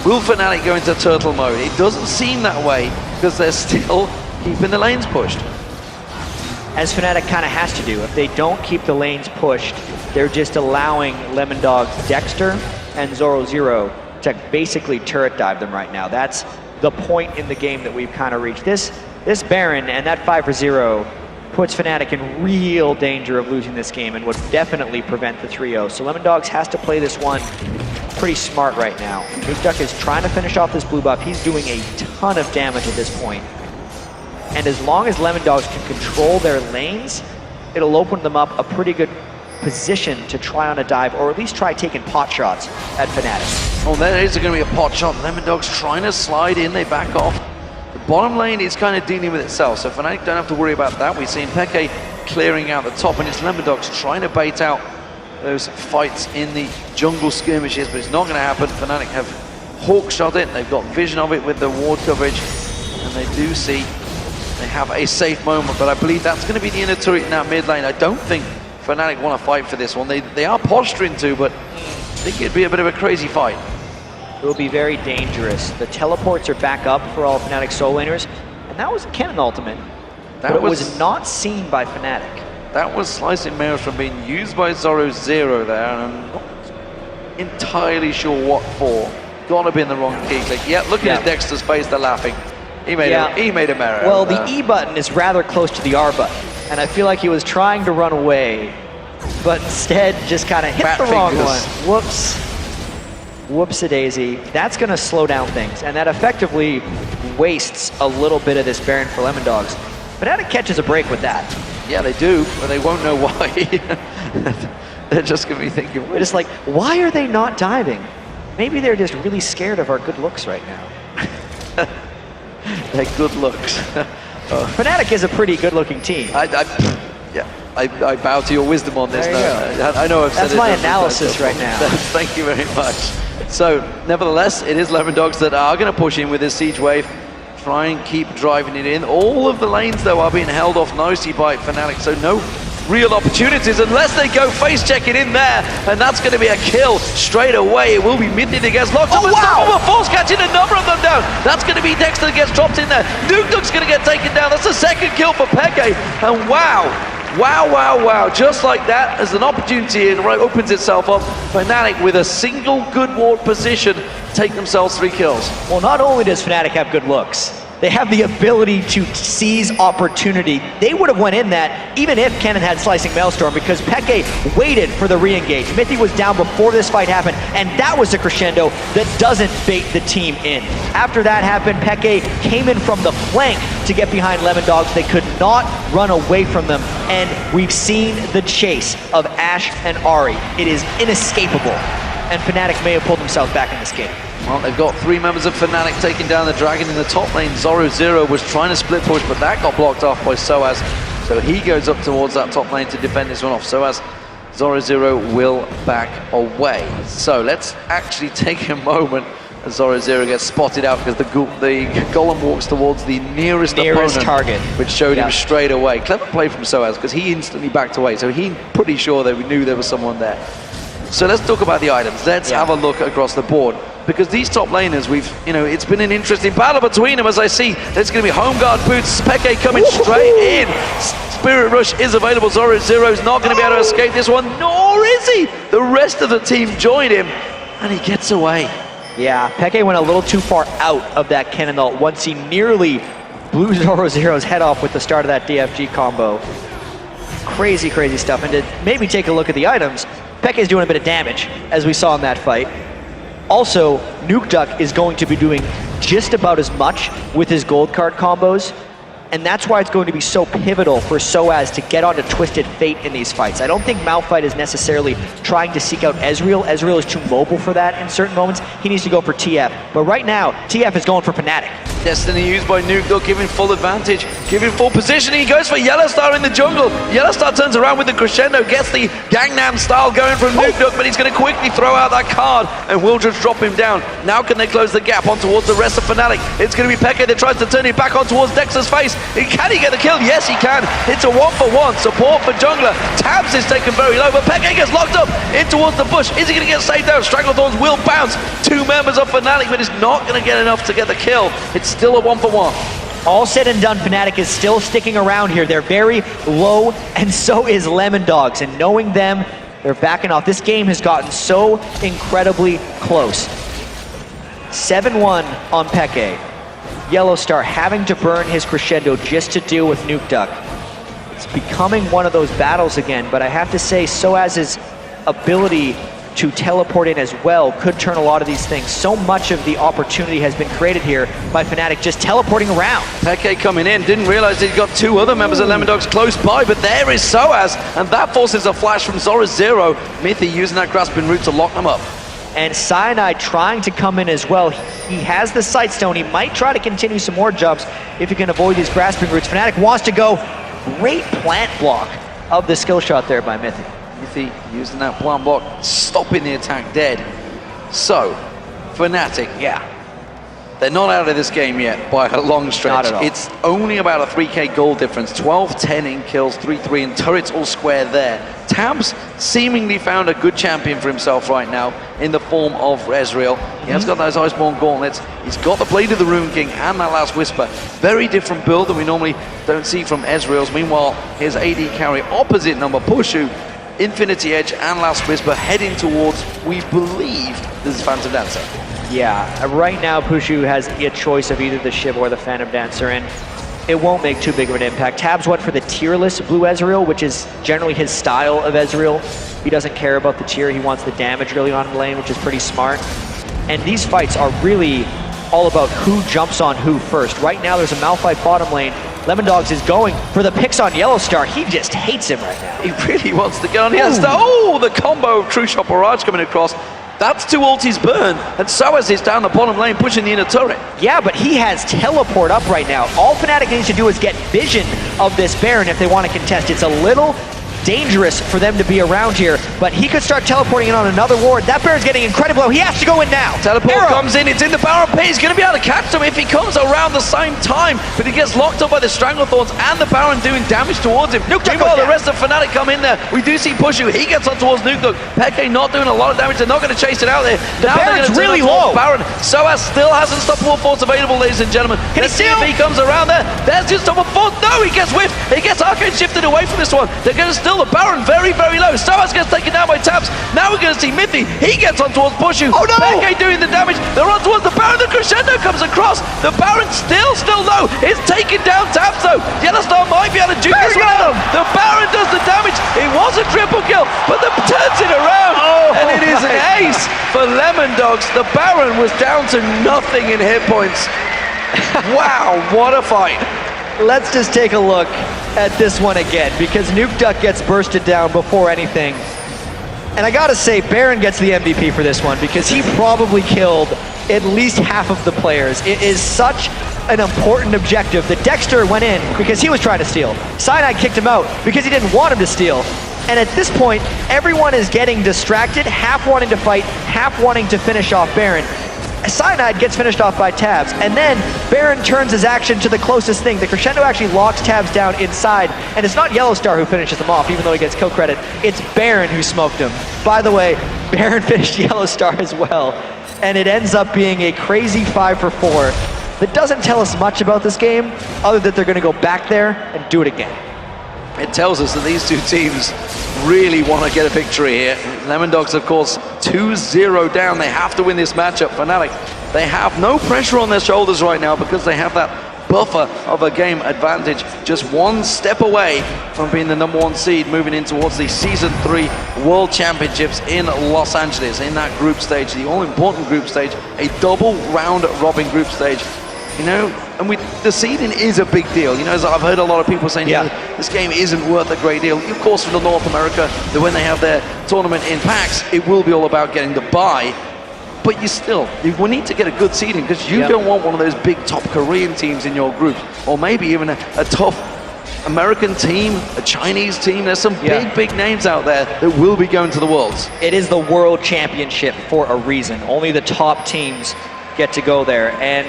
Speaker 1: will Fnatic go into turtle mode? It doesn't seem that way, because they're still keeping the lanes pushed.
Speaker 2: As Fnatic kind of has to do. If they don't keep the lanes pushed, they're just allowing LemonDogs Dexter and Zoro to basically turret dive them right now. That's the point in the game that we've kind of reached. This Baron and that 5 for 0 puts Fnatic in real danger of losing this game and would definitely prevent the 3-0. So LemonDogs has to play this one pretty smart right now. Nuke Duck is trying to finish off this blue buff. He's doing a ton of damage at this point. And as long as LemonDogs can control their lanes, it'll open them up a pretty good position to try on a dive, or at least try taking pot shots at Fnatic.
Speaker 1: Oh, there is going to be a pot shot. LemonDogs trying to slide in, they back off. The bottom lane is kind of dealing with itself, so Fnatic don't have to worry about that. We've seen Peke clearing out the top, and it's LemonDogs trying to bait out those fights in the jungle skirmishes, but it's not going to happen. Fnatic have hawk shot it, they've got vision of it with the ward coverage, and they do see they have a safe moment, but I believe that's going to be the inner turret in that mid lane. I don't think Fnatic want to fight for this one. They are posturing to, but I think it'd be a bit of a crazy fight.
Speaker 2: It will be very dangerous. The teleports are back up for all Fnatic soul laners, and that was a cannon ultimate, but it was not seen by Fnatic.
Speaker 1: That was slicing mirrors from being used by Zoro there, and I'm not entirely sure what for. Gotta be in the wrong key click. Yeah, look at his Dexter's face, they're laughing. He made a mirror.
Speaker 2: Well, the E button is rather close to the R button, and I feel like he was trying to run away, but instead just kind of hit the wrong one. Whoops. Whoops-a-daisy. That's going to slow down things, and that effectively wastes a little bit of this Baron for LemonDogs. Fnatic catches a break with that.
Speaker 1: Yeah, they do, but they won't know why. They're just going to be thinking,
Speaker 2: they're just like, why are they not diving? Maybe they're just really scared of our good looks right now.
Speaker 1: They're good looks.
Speaker 2: Fnatic is a pretty good-looking team.
Speaker 1: I bow to your wisdom on this. I know I've said
Speaker 2: That's my analysis right now.
Speaker 1: Thank you very much. So, nevertheless, it is LemonDogs that are going to push in with this siege wave. Try and keep driving it in. All of the lanes, though, are being held off nicely by Fnatic, so no real opportunities unless they go face checking in there, and that's going to be a kill straight away. It will be Midney that gets locked up. Wow! Force catching a number of them down. That's going to be Dexter that gets dropped in there. Nuke Duck's going to get taken down. That's the second kill for Peke, and wow, just like that, as an opportunity it opens itself up. Fnatic with a single good ward position take themselves 3 kills.
Speaker 2: Well, not only does Fnatic have good looks, they have the ability to seize opportunity. They would have went in that even if Cannon had Slicing Maelstrom, because Peke waited for the re-engage. Mithy was down before this fight happened, and that was the crescendo that doesn't bait the team in. After that happened, Peke came in from the flank to get behind LemonDogs. They could not run away from them, and we've seen the chase of Ashe and Ahri. It is inescapable, and Fnatic may have pulled themselves back in this game.
Speaker 1: Well, they've got 3 members of Fnatic taking down the Dragon in the top lane. Zoro was trying to split push, but that got blocked off by Soaz. So he goes up towards that top lane to defend this one off. So as Zoro will back away. So let's actually take a moment as Zoro gets spotted out because the Golem walks towards the nearest opponent,
Speaker 2: target,
Speaker 1: which showed him straight away. Clever play from Soaz because he instantly backed away. So he's pretty sure that we knew there was someone there. So let's talk about the items. Let's have a look across the board. Because these top laners, it's been an interesting battle between them. As I see, there's going to be Home Guard boots, Peke coming straight in. Spirit Rush is available. Zoro's not going to be able to escape this one, nor is he. The rest of the team join him, and he gets away.
Speaker 2: Yeah, Peke went a little too far out of that cannon ult once he nearly blew Zoro's head off with the start of that DFG combo. Crazy, crazy stuff. And to maybe take a look at the items, Peke's doing a bit of damage, as we saw in that fight. Also, Nukeduck is going to be doing just about as much with his gold card combos, and that's why it's going to be so pivotal for Soaz to get onto Twisted Fate in these fights. I don't think Malphite is necessarily trying to seek out Ezreal. Ezreal is too mobile for that in certain moments. He needs to go for TF. But right now, TF is going for Fnatic.
Speaker 1: Destiny used by Nukeduck, giving full advantage, giving full positioning. He goes for Yellowstar in the jungle. Yellowstar turns around with the crescendo, gets the Gangnam style going from Nukeduck, but he's going to quickly throw out that card and will just drop him down. Now can they close the gap on towards the rest of Fnatic? It's going to be Peke that tries to turn it back on towards Dexter's face. Can he get the kill? Yes, he can. It's a 1-for-1. Support for jungler. Tabs is taken very low, but Peke gets locked up in towards the bush. Is he going to get saved out? Stranglethorns will bounce. 2 members of Fnatic, but it's not going to get enough to get the kill. It's still a 1-for-1.
Speaker 2: All said and done, Fnatic is still sticking around here. They're very low, and so is LemonDogs. And knowing them, they're backing off. This game has gotten so incredibly close. 7-1 on Peke. Yellowstar having to burn his crescendo just to deal with Nukeduck. It's becoming one of those battles again, but I have to say, Soaz's ability to teleport in as well could turn a lot of these things. So much of the opportunity has been created here by Fnatic just teleporting around.
Speaker 1: Peke coming in, didn't realize he'd got 2 other members of LemonDogs close by, but there is Soaz, and that forces a flash from Zoro. Mithy using that grasping root to lock them up.
Speaker 2: And Cyanide trying to come in as well. He has the Sight Stone. He might try to continue some more jumps if he can avoid these grasping roots. Fnatic wants to go. Great plant block of the skill shot there by Mithy.
Speaker 1: Mithy using that plant block, stopping the attack dead. So, Fnatic, they're not out of this game yet by a long stretch.
Speaker 2: Not at all.
Speaker 1: It's only about a 3k gold difference. 12-10 in kills, 3-3 in turrets all square there. Tabs seemingly found a good champion for himself right now in the form of Ezreal. He has got those Iceborne gauntlets. He's got the Blade of the Rune King and that Last Whisper. Very different build that we normally don't see from Ezreal's. Meanwhile, his AD carry opposite number, Pushu, Infinity Edge and Last Whisper heading towards, we believe, this is Phantom Dancer.
Speaker 2: Yeah, right now Pushu has a choice of either the Shiv or the Phantom Dancer, and it won't make too big of an impact. Tabs went for the tierless blue Ezreal, which is generally his style of Ezreal. He doesn't care about the tier, he wants the damage early on in the lane, which is pretty smart. And these fights are really all about who jumps on who first. Right now there's a Malphite bottom lane. LemonDogs is going for the picks on Yellowstar. He just hates him right now.
Speaker 1: He really wants to get on Yellowstar. Oh, the combo of True Shot Barrage coming across. That's 2 ultis burn, and Soaz is down the bottom lane pushing the inner turret.
Speaker 2: Yeah, but he has teleport up right now. All Fnatic needs to do is get vision of this Baron if they want to contest. It's a little dangerous for them to be around here, but he could start teleporting in on another ward. That Baron's getting incredible. He has to go in now.
Speaker 1: Teleport comes in. It's in the Baron pit. He's going to be able to catch them if he comes around the same time, but he gets locked up by the Stranglethorns and the Baron doing damage towards him. Meanwhile, the rest of Fnatic come in there. We do see Pushu. He gets on towards Nukeduck. Peke not doing a lot of damage. They're not going to chase it out there.
Speaker 2: The Baron's really low.
Speaker 1: Baron. Soaz still has unstoppable force available, ladies and gentlemen. Let's see if he comes around there. There's the unstoppable force. No, he gets whiffed. He gets Arcane shifted away from this one. They're going to steal the Baron very, very low. Soaz gets taken down by Tabs. Now we're going to see Mithy. He gets on towards Pushu. Oh no! Peke doing the damage. They're on towards the Baron. The crescendo comes across. The Baron still low. It's taking down Tabs though. Yellowstar might be able to juke this one out. The Baron does the damage. It was a triple kill, but the turns it around. And it is an ace for LemonDogs. The Baron was down to nothing in hit points. Wow, what a fight.
Speaker 2: Let's just take a look at this one again, because Nukeduck gets bursted down before anything. And I gotta say, Baron gets the MVP for this one, because he probably killed at least half of the players. It is such an important objective that Dexter went in because he was trying to steal. Cyanide kicked him out because he didn't want him to steal. And at this point, everyone is getting distracted, half wanting to fight, half wanting to finish off Baron. Cyanide gets finished off by Tabs, and then Baron turns his action to the closest thing. The Crescendo actually locks Tabs down inside, and it's not Yellowstar who finishes them off, even though he gets kill credit. It's Baron who smoked him. By the way, Baron finished Yellowstar as well, and it ends up being a crazy 5 for 4 that doesn't tell us much about this game, other than they're going to go back there and do it again.
Speaker 1: It tells us that these two teams really want to get a victory here. LemonDogs, of course, 2-0 down. They have to win this matchup. Fnatic, they have no pressure on their shoulders right now because they have that buffer of a game advantage, just one step away from being the #1 seed, moving in towards the Season 3 World Championships in Los Angeles, in that group stage, the all-important group stage, a double round-robin group stage. You know, and the seeding is a big deal. You know, as I've heard a lot of people saying, yeah, this game isn't worth a great deal. Of course, for North America, that when they have their tournament in packs, it will be all about getting the bye. But we need to get a good seeding because you don't want one of those big top Korean teams in your group, or maybe even a tough American team, a Chinese team. There's some big names out there that will be going to the Worlds.
Speaker 2: It is the World Championship for a reason. Only the top teams get to go there, and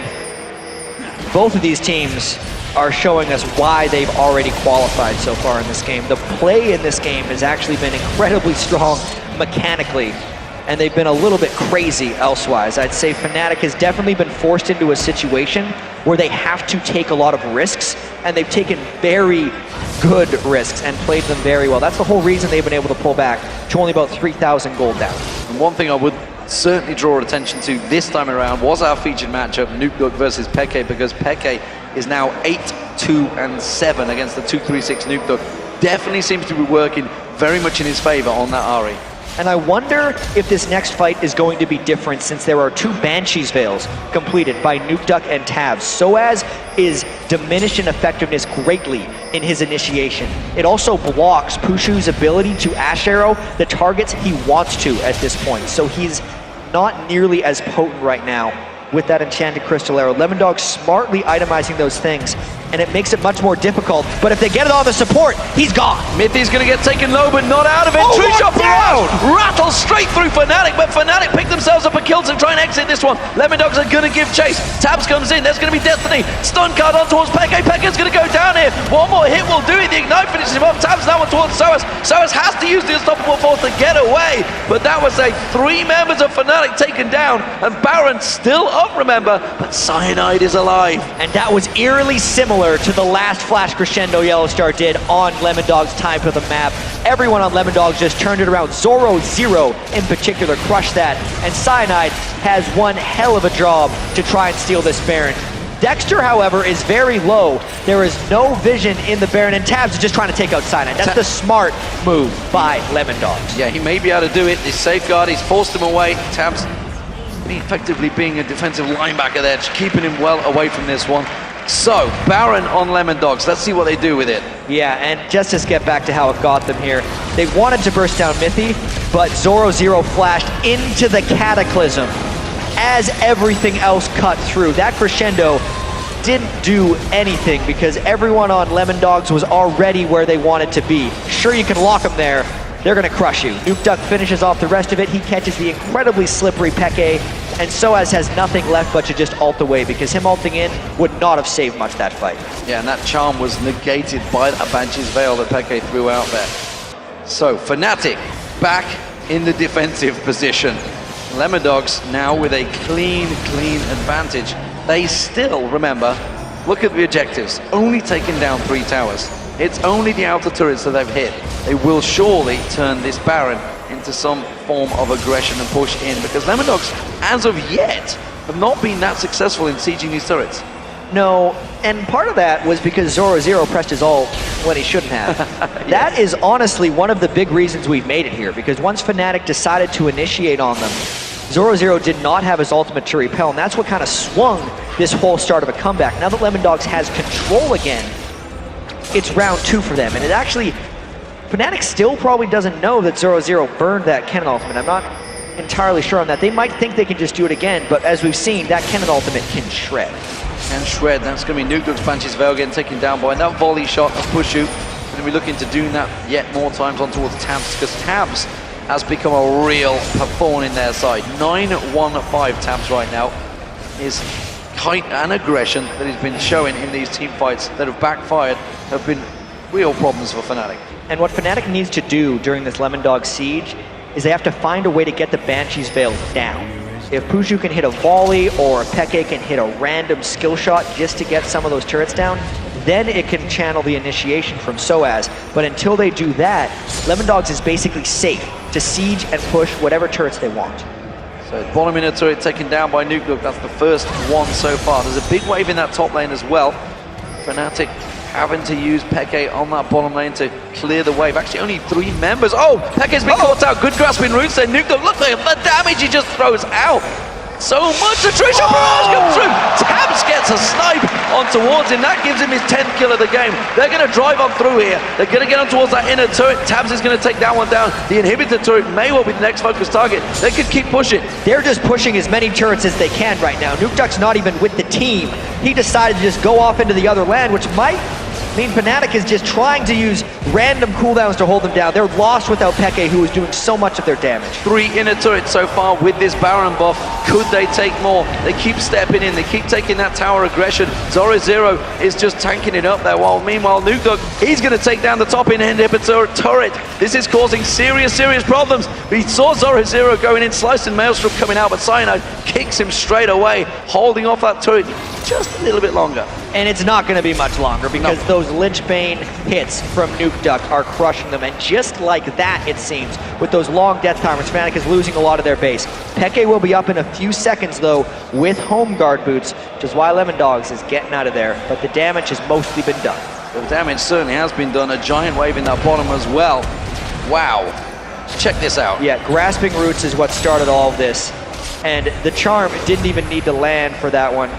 Speaker 2: both of these teams are showing us why they've already qualified so far in this game. The play in this game has actually been incredibly strong mechanically, and they've been a little bit crazy elsewise. I'd say Fnatic has definitely been forced into a situation where they have to take a lot of risks, and they've taken very good risks and played them very well. That's the whole reason they've been able to pull back to only about 3,000 gold down.
Speaker 1: And one thing I would certainly draw attention to this time around was our featured matchup, NukeDuck versus Peke, because Peke is now 8-2-7 against the 2-3-6 NukeDuck. Definitely seems to be working very much in his favor on that Ahri.
Speaker 2: And I wonder if this next fight is going to be different since there are 2 Banshee's Veils completed by NukeDuck and Tabs. Soaz is diminished in effectiveness greatly in his initiation. It also blocks Pushu's ability to Ash Arrow the targets he wants to at this point. So he's not nearly as potent right now with that Enchanted Crystal Arrow. LemonDogs smartly itemizing those things, and it makes it much more difficult. But if they get it on the support, he's gone.
Speaker 1: Mithy's gonna get taken low, but not out of it. True shot down! Rattles straight through Fnatic, but Fnatic pick themselves up a kill to try and exit this one. LemonDogs are gonna give chase. Tabs comes in, there's gonna be Destiny. Stun card on towards Peke. Peke's gonna go down here. One more hit will do it. The Ignite finishes him off. Tabs now towards Soaz. Soaz has to use the Unstoppable Force to get away, but that was 3 members of Fnatic taken down, and Baron still up, remember, but Cyanide is alive.
Speaker 2: And that was eerily similar to the last Flash Crescendo Yellowstar did on LemonDogs' time to the map. Everyone on LemonDogs just turned it around. Zoro in particular crushed that, and Cyanide has one hell of a job to try and steal this Baron. Dexter, however, is very low. There is no vision in the Baron, and Tabs is just trying to take out Cyanide. That's the smart move by LemonDogs.
Speaker 1: Yeah, he may be able to do it. The safeguard, he's forced him away. Tabs effectively being a defensive linebacker there, keeping him well away from this one. So, Baron on LemonDogs. Let's see what they do with it.
Speaker 2: Yeah, and just to get back to how it got them here, they wanted to burst down Mithy, but Zoro flashed into the Cataclysm as everything else cut through. That Crescendo didn't do anything because everyone on LemonDogs was already where they wanted to be. Sure, you can lock them there. They're gonna crush you. NukeDuck finishes off the rest of it. He catches the incredibly slippery Peke, and Soaz has nothing left but to just ult away because him ulting in would not have saved much that fight.
Speaker 1: Yeah, and that charm was negated by that Banshee's Veil that Peke threw out there. So, Fnatic back in the defensive position. LemonDogs now with a clean advantage. They still, remember, look at the objectives, only taking down 3 towers. It's only the outer turrets that they've hit. They will surely turn this Baron into some form of aggression and push in, because LemonDogs, as of yet, have not been that successful in sieging these turrets.
Speaker 2: No, and part of that was because Zoro pressed his ult when he shouldn't have. Yes. That is honestly one of the big reasons we've made it here, because once Fnatic decided to initiate on them, Zoro did not have his ultimate to repel, and that's what kind of swung this whole start of a comeback. Now that LemonDogs has control again, it's round 2 for them, and it actually, Fnatic still probably doesn't know that Zoro burned that cannon ultimate. I'm not entirely sure on that. They might think they can just do it again, but as we've seen, that cannon ultimate can shred.
Speaker 1: And shred, that's going to be Nukeduck's Banshee's Veil getting taken down by that volley shot and push shoot. Going to be looking to do that yet more times on towards Tabs, because Tabs has become a real thorn in their side. 9-1-5 Tabs right now. His height and aggression that he's been showing in these team fights that have backfired have been real problems for Fnatic.
Speaker 2: And what Fnatic needs to do during this LemonDogs siege is they have to find a way to get the Banshee's Veil down. If Pushu can hit a volley or Peke can hit a random skill shot just to get some of those turrets down, then it can channel the initiation from Soaz. But until they do that, LemonDogs is basically safe to siege and push whatever turrets they want.
Speaker 1: So bottom inner turret taken down by Nukeduck. That's the first one so far. There's a big wave in that top lane as well. Fnatic having to use Peke on that bottom lane to clear the wave. Actually, only 3 members. Oh, Peke's been caught out. Good grasping roots there. Nukeduck, look at the damage he just throws out. So much attrition. Barrage comes through. Tabs gets a snipe on towards him. That gives him his 10th kill of the game. They're going to drive on through here. They're going to get on towards that inner turret. Tabs is going to take that one down. The inhibitor turret may well be the next focus target. They could keep pushing.
Speaker 2: They're just pushing as many turrets as they can right now. Nukeduck's not even with the team. He decided to just go off into the other land, which might mean Fnatic is just trying to use random cooldowns to hold them down. They're lost without Peke, who is doing so much of their damage.
Speaker 1: 3 inner turrets so far with this Baron buff. Could they take more? They keep stepping in. They keep taking that tower aggression. Zoro is just tanking it up there. While meanwhile, Nukeduck, he's going to take down the top inhibitor turret. This is causing serious problems. We saw Zoro going in, slicing Maelstrom coming out, but Cyanide kicks him straight away, holding off that turret just a little bit longer.
Speaker 2: And it's not going to be much longer because those Lynchbane hits from Nukeduck are crushing them. And just like that, it seems, with those long death timers, Fnatic is losing a lot of their base. Peke will be up in a few seconds, though, with home guard boots, which is why LemonDogs is getting out of there. But the damage has mostly been done.
Speaker 1: The damage certainly has been done. A giant wave in that bottom as well. Wow. Check this out.
Speaker 2: Yeah, grasping roots is what started all of this. And the charm didn't even need to land for that one.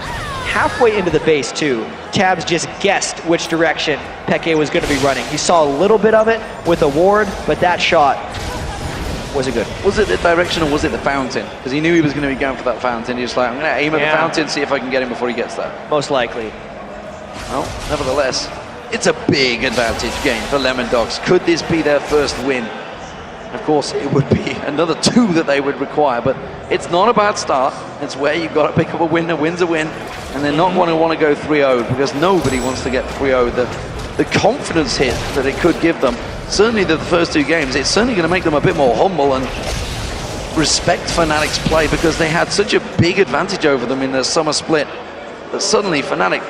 Speaker 2: Halfway into the base, too, Tabs just guessed which direction Peke was going to be running. He saw a little bit of it with a ward, but that shot wasn't good.
Speaker 1: Was it the direction or was it the fountain? Because he knew he was going to be going for that fountain. He was like, I'm going to aim at the fountain, see if I can get him before he gets there.
Speaker 2: Most likely.
Speaker 1: Well, nevertheless, it's a big advantage game for LemonDogs. Could this be their first win? Of course, it would be another 2 that they would require, but it's not a bad start. It's where you've got to pick up a win. A win's a win, and they're not going to want to go 3-0 because nobody wants to get 3-0. The confidence hit that it could give them, certainly the first 2 games, it's certainly going to make them a bit more humble and respect Fnatic's play because they had such a big advantage over them in the summer split that suddenly Fnatic,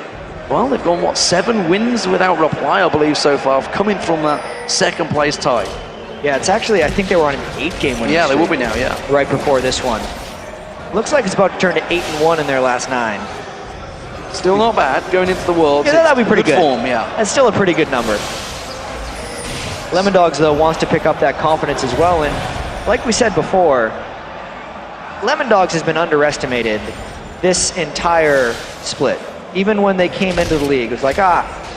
Speaker 1: well, they've gone, what, 7 wins without reply, I believe, so far, coming from that 2nd place tie.
Speaker 2: Yeah, it's actually, I think they were on an 8-game winning
Speaker 1: streak.
Speaker 2: They
Speaker 1: will be now, yeah.
Speaker 2: Right before this one. Looks like it's about to turn to 8-1 in their last 9.
Speaker 1: Still not bad, going into the Worlds.
Speaker 2: Yeah, that'd be pretty good.
Speaker 1: Form, yeah.
Speaker 2: That's still a pretty good number. LemonDogs, though, wants to pick up that confidence as well, and like we said before, LemonDogs has been underestimated this entire split. Even when they came into the league, it was like,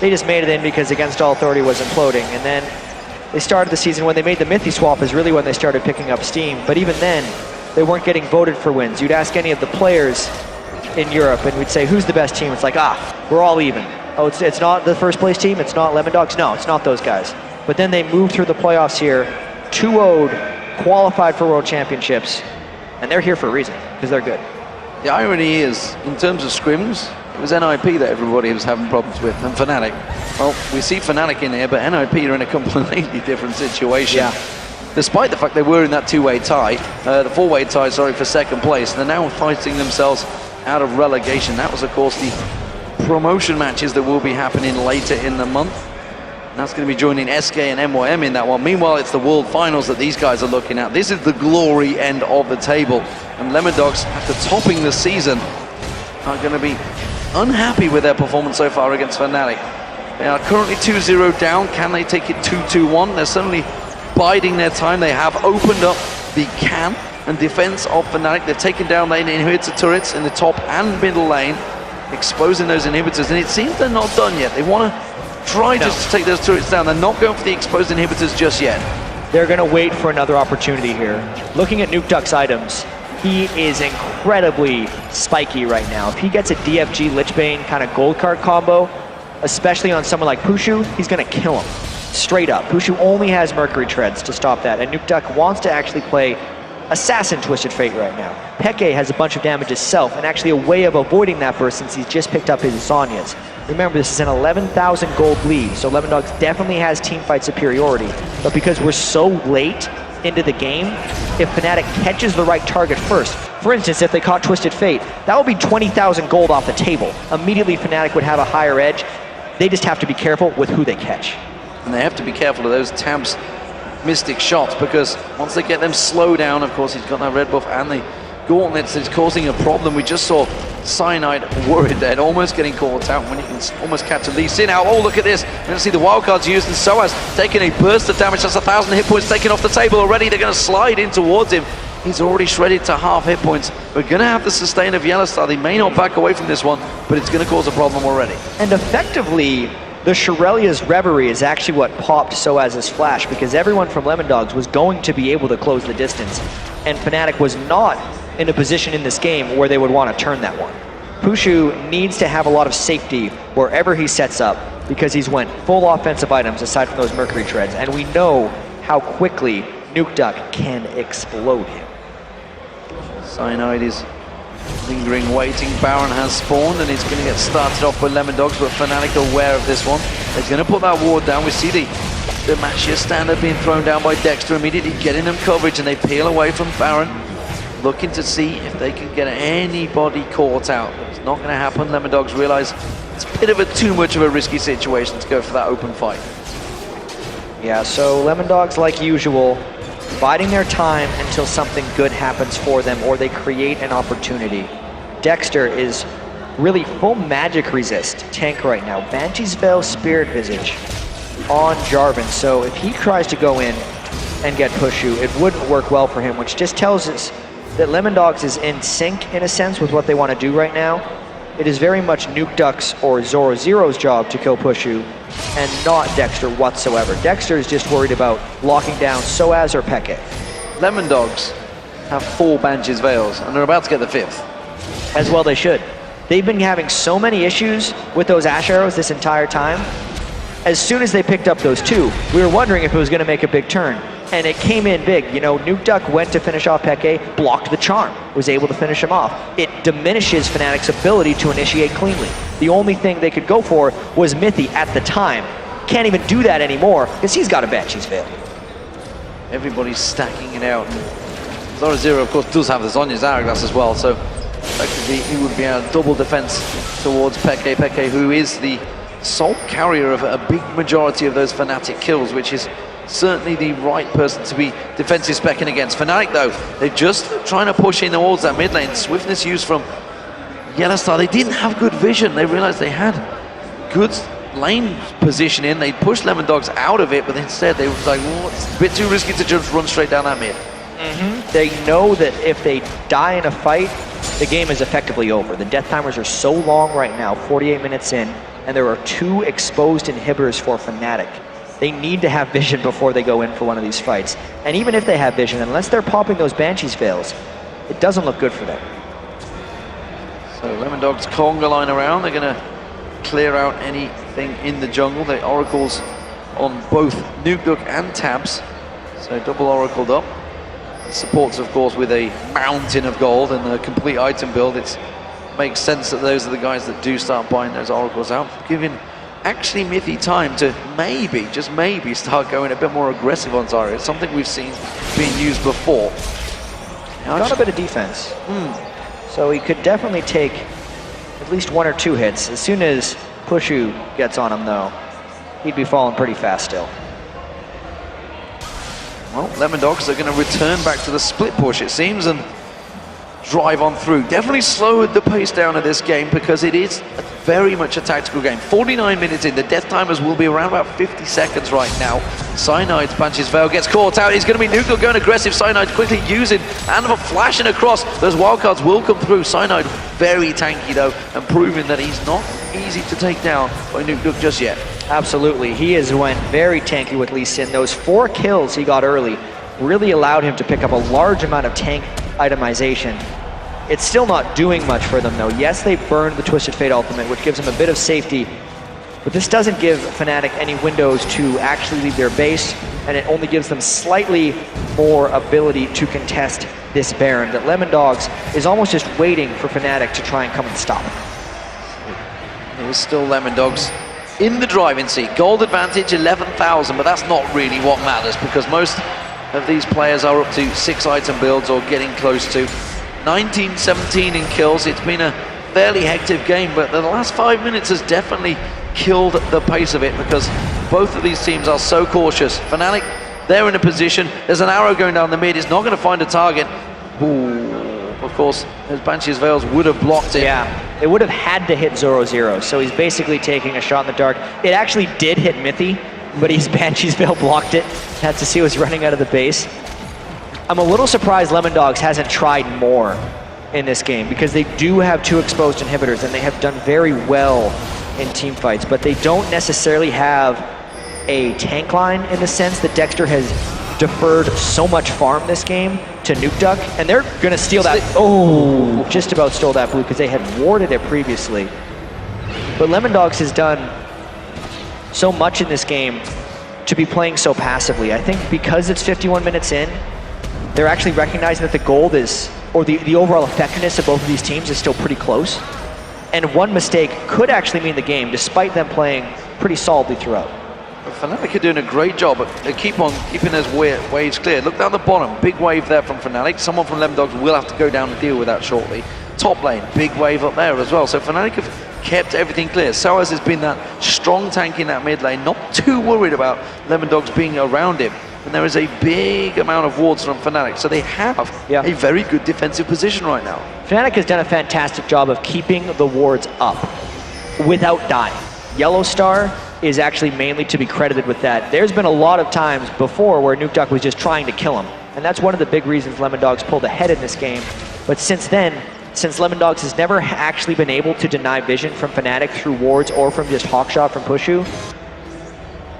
Speaker 2: they just made it in because Against All Authority was imploding, and then they started the season when they made the Mythy swap is really when they started picking up steam. But even then, they weren't getting voted for wins. You'd ask any of the players in Europe and we'd say, who's the best team? It's like, we're all even. Oh, it's not the first place team? It's not LemonDogs? No, it's not those guys. But then they moved through the playoffs here, 2-0'd, qualified for World Championships, and they're here for a reason, because they're good.
Speaker 1: The irony is, in terms of scrims, it was NIP that everybody was having problems with, and Fnatic. Well, we see Fnatic in here, but NIP are in a completely different situation. Yeah. Despite the fact they were in that 2-way tie, the 4-way tie, sorry, for 2nd place, they're now fighting themselves out of relegation. That was, of course, the promotion matches that will be happening later in the month. And that's going to be joining SK and MYM in that one. Meanwhile, it's the World Finals that these guys are looking at. This is the glory end of the table. And LemonDogs, after topping the season, are going to be unhappy with their performance so far against Fnatic. They are currently 2-0 down. Can they take it 2-2-1? They're certainly biding their time. They have opened up the can and defense of Fnatic. They've taken down lane inhibitor turrets in the top and middle lane, exposing those inhibitors. And it seems they're not done yet. They want to try just to take those turrets down. They're not going for the exposed inhibitors just yet.
Speaker 2: they're going to wait for another opportunity here. Looking at NukeDuck's items, he is incredibly spiky right now. If he gets a DFG Lichbane kind of gold card combo, especially on someone like Pushu, he's going to kill him. Straight up. Pushu only has Mercury Treads to stop that, and NukeDuck wants to actually play Assassin Twisted Fate right now. Peke has a bunch of damage itself, and actually a way of avoiding that burst since he's just picked up his Zonyas. Remember, this is an 11,000 gold lead, so LemonDogs definitely has teamfight superiority. But because we're so late into the game, if Fnatic catches the right target first, for instance, if they caught Twisted Fate, that would be 20,000 gold off the table. Immediately, Fnatic would have a higher edge. They just have to be careful with who they catch.
Speaker 1: And they have to be careful of those Tabs Mystic shots, because once they get them slow down, of course, he's got that red buff and the gauntlets is causing a problem. We just saw Cyanide worried there, almost getting caught out when you can almost catch a Lee Sin out. Oh, look at this. You're going to see the wildcards used, and Soaz taking a burst of damage. That's 1,000 hit points taken off the table already. They're going to slide in towards him. He's already shredded to half hit points. We're going to have the sustain of Yellowstar. They may not back away from this one, but it's going to cause a problem already.
Speaker 2: And effectively, the Shirelia's Reverie is actually what popped Soaz's flash, because everyone from LemonDogs was going to be able to close the distance, and Fnatic was not in a position in this game where they would want to turn that one. Pushu needs to have a lot of safety wherever he sets up, because he's went full offensive items aside from those Mercury Treads, and we know how quickly NukeDuck can explode him.
Speaker 1: Cyanide is lingering, waiting. Baron has spawned, and he's going to get started off by LemonDogs, but Fnatic are aware of this one. They're going to put that ward down. We see the Machia standard being thrown down by Dexter, immediately getting them coverage, and they peel away from Baron, looking to see if they can get anybody caught out. It's not going to happen. LemonDogs realize it's a bit of too much of a risky situation to go for that open fight.
Speaker 2: Yeah, so LemonDogs, like usual, biding their time until something good happens for them or they create an opportunity. Dexter is really full magic resist tank right now. Banshee's Veil, Spirit Visage on Jarvan. So if he tries to go in and get Pushu, it wouldn't work well for him, which just tells us that LemonDogs is in sync in a sense with what they want to do right now. It is very much NukeDuck's or Zoro Zero's job to kill Pushu, and not Dexter whatsoever. Dexter is just worried about locking down Soaz or Peke.
Speaker 1: LemonDogs have 4 Banshee's Veils, and they're about to get the 5th.
Speaker 2: As well they should. They've been having so many issues with those Ash Arrows this entire time. As soon as they picked up those 2, we were wondering if it was going to make a big turn. And it came in big. You know, NukeDuck went to finish off Peke, blocked the charm, was able to finish him off. It diminishes Fnatic's ability to initiate cleanly. The only thing they could go for was Mithy at the time. Can't even do that anymore because he's got a Banshee's Veil.
Speaker 1: Everybody's stacking it out. Zoro Zero, of course, does have the Zhonya's Hourglass as well, so effectively he would be a double defense towards Peke. Peke, who is the sole carrier of a big majority of those Fnatic kills, which is certainly the right person to be defensive specking against. Fnatic, though, they're just trying to push in towards that mid lane. Swiftness used from Yellowstar. They didn't have good vision. They realized they had good lane positioning. They pushed LemonDogs out of it, but instead they were like, well, it's a bit too risky to just run straight down that mid.
Speaker 2: They know that if they die in a fight, the game is effectively over. The death timers are so long right now, 48 minutes in, and there are 2 exposed inhibitors for Fnatic. They need to have vision before they go in for one of these fights. And even if they have vision, unless they're popping those Banshee's Veils, it doesn't look good for them.
Speaker 1: So LemonDogs conga line around. They're going to clear out anything in the jungle. The Oracles on both NukeDuck and Tabs. So double Oracled up. It supports, of course, with a mountain of gold and a complete item build. It makes sense that those are the guys that do start buying those Oracles out, giving actually Mithy time to maybe, just maybe, start going a bit more aggressive on Zarya. It's something we've seen being used before.
Speaker 2: Got a bit of defense. So he could definitely take at least 1 or 2 hits. As soon as Pushu gets on him, though, he'd be falling pretty fast still.
Speaker 1: Well, LemonDogs are going to return back to the split push, it seems, and drive on through. Definitely slowed the pace down of this game because it is a very much a tactical game. 49 minutes in, the death timers will be around about 50 seconds right now. Cyanide's Banshee's Veil gets caught out. He's going to be Nuke going aggressive. Cyanide quickly using and flashing across. Those wildcards will come through. Cyanide very tanky though, and proving that he's not easy to take down by Nuke just yet.
Speaker 2: Absolutely, he has went very tanky with Lee Sin. Those 4 kills he got early really allowed him to pick up a large amount of tank itemization. It's still not doing much for them though. Yes, they burned the Twisted Fate ultimate, which gives them a bit of safety, but this doesn't give Fnatic any windows to actually leave their base, and it only gives them slightly more ability to contest this Baron that LemonDogs is almost just waiting for Fnatic to try and come and stop.
Speaker 1: It is still LemonDogs in the driving seat. Gold advantage 11,000, but that's not really what matters because most of these players are up to 6 item builds or getting close to. 19-17 in kills. It's been a fairly hectic game, but the last 5 minutes has definitely killed the pace of it because both of these teams are so cautious. Fnatic, they're in a position. There's an arrow going down the mid. It's not going to find a target. Ooh, of course, his Banshee's Veils would have blocked it.
Speaker 2: Yeah, it would have had to hit 0-0, so he's basically taking a shot in the dark. It actually did hit Mythy, but his Banshee's Veil blocked it. Had to see what's running out of the base. I'm a little surprised LemonDogs hasn't tried more in this game because they do have 2 exposed inhibitors and they have done very well in team fights, but they don't necessarily have a tank line in the sense that Dexter has deferred so much farm this game to Nuke, and they're gonna steal that. Oh, just about stole that blue because they had warded it previously. But LemonDogs has done so much in this game to be playing so passively. I think because it's 51 minutes in, they're actually recognizing that the gold is, or the overall effectiveness of both of these teams is still pretty close. And one mistake could actually mean the game, despite them playing pretty solidly throughout.
Speaker 1: Fnatic are doing a great job, but they keep on keeping those waves clear. Look down the bottom, big wave there from Fnatic. Someone from LemonDogs will have to go down and deal with that shortly. Top lane, big wave up there as well. So Fnatic have kept everything clear. Soaz has been that strong tank in that mid lane, not too worried about LemonDogs being around him. And there is a big amount of wards from Fnatic, so they have a very good defensive position right now.
Speaker 2: Fnatic has done a fantastic job of keeping the wards up without dying. Yellow Star is actually mainly to be credited with that. There's been a lot of times before where Nuke was just trying to kill him, and that's one of the big reasons LemonDogs pulled ahead in this game. But since then, since LemonDogs has never actually been able to deny vision from Fnatic through wards or from just hawkshot from Pushu,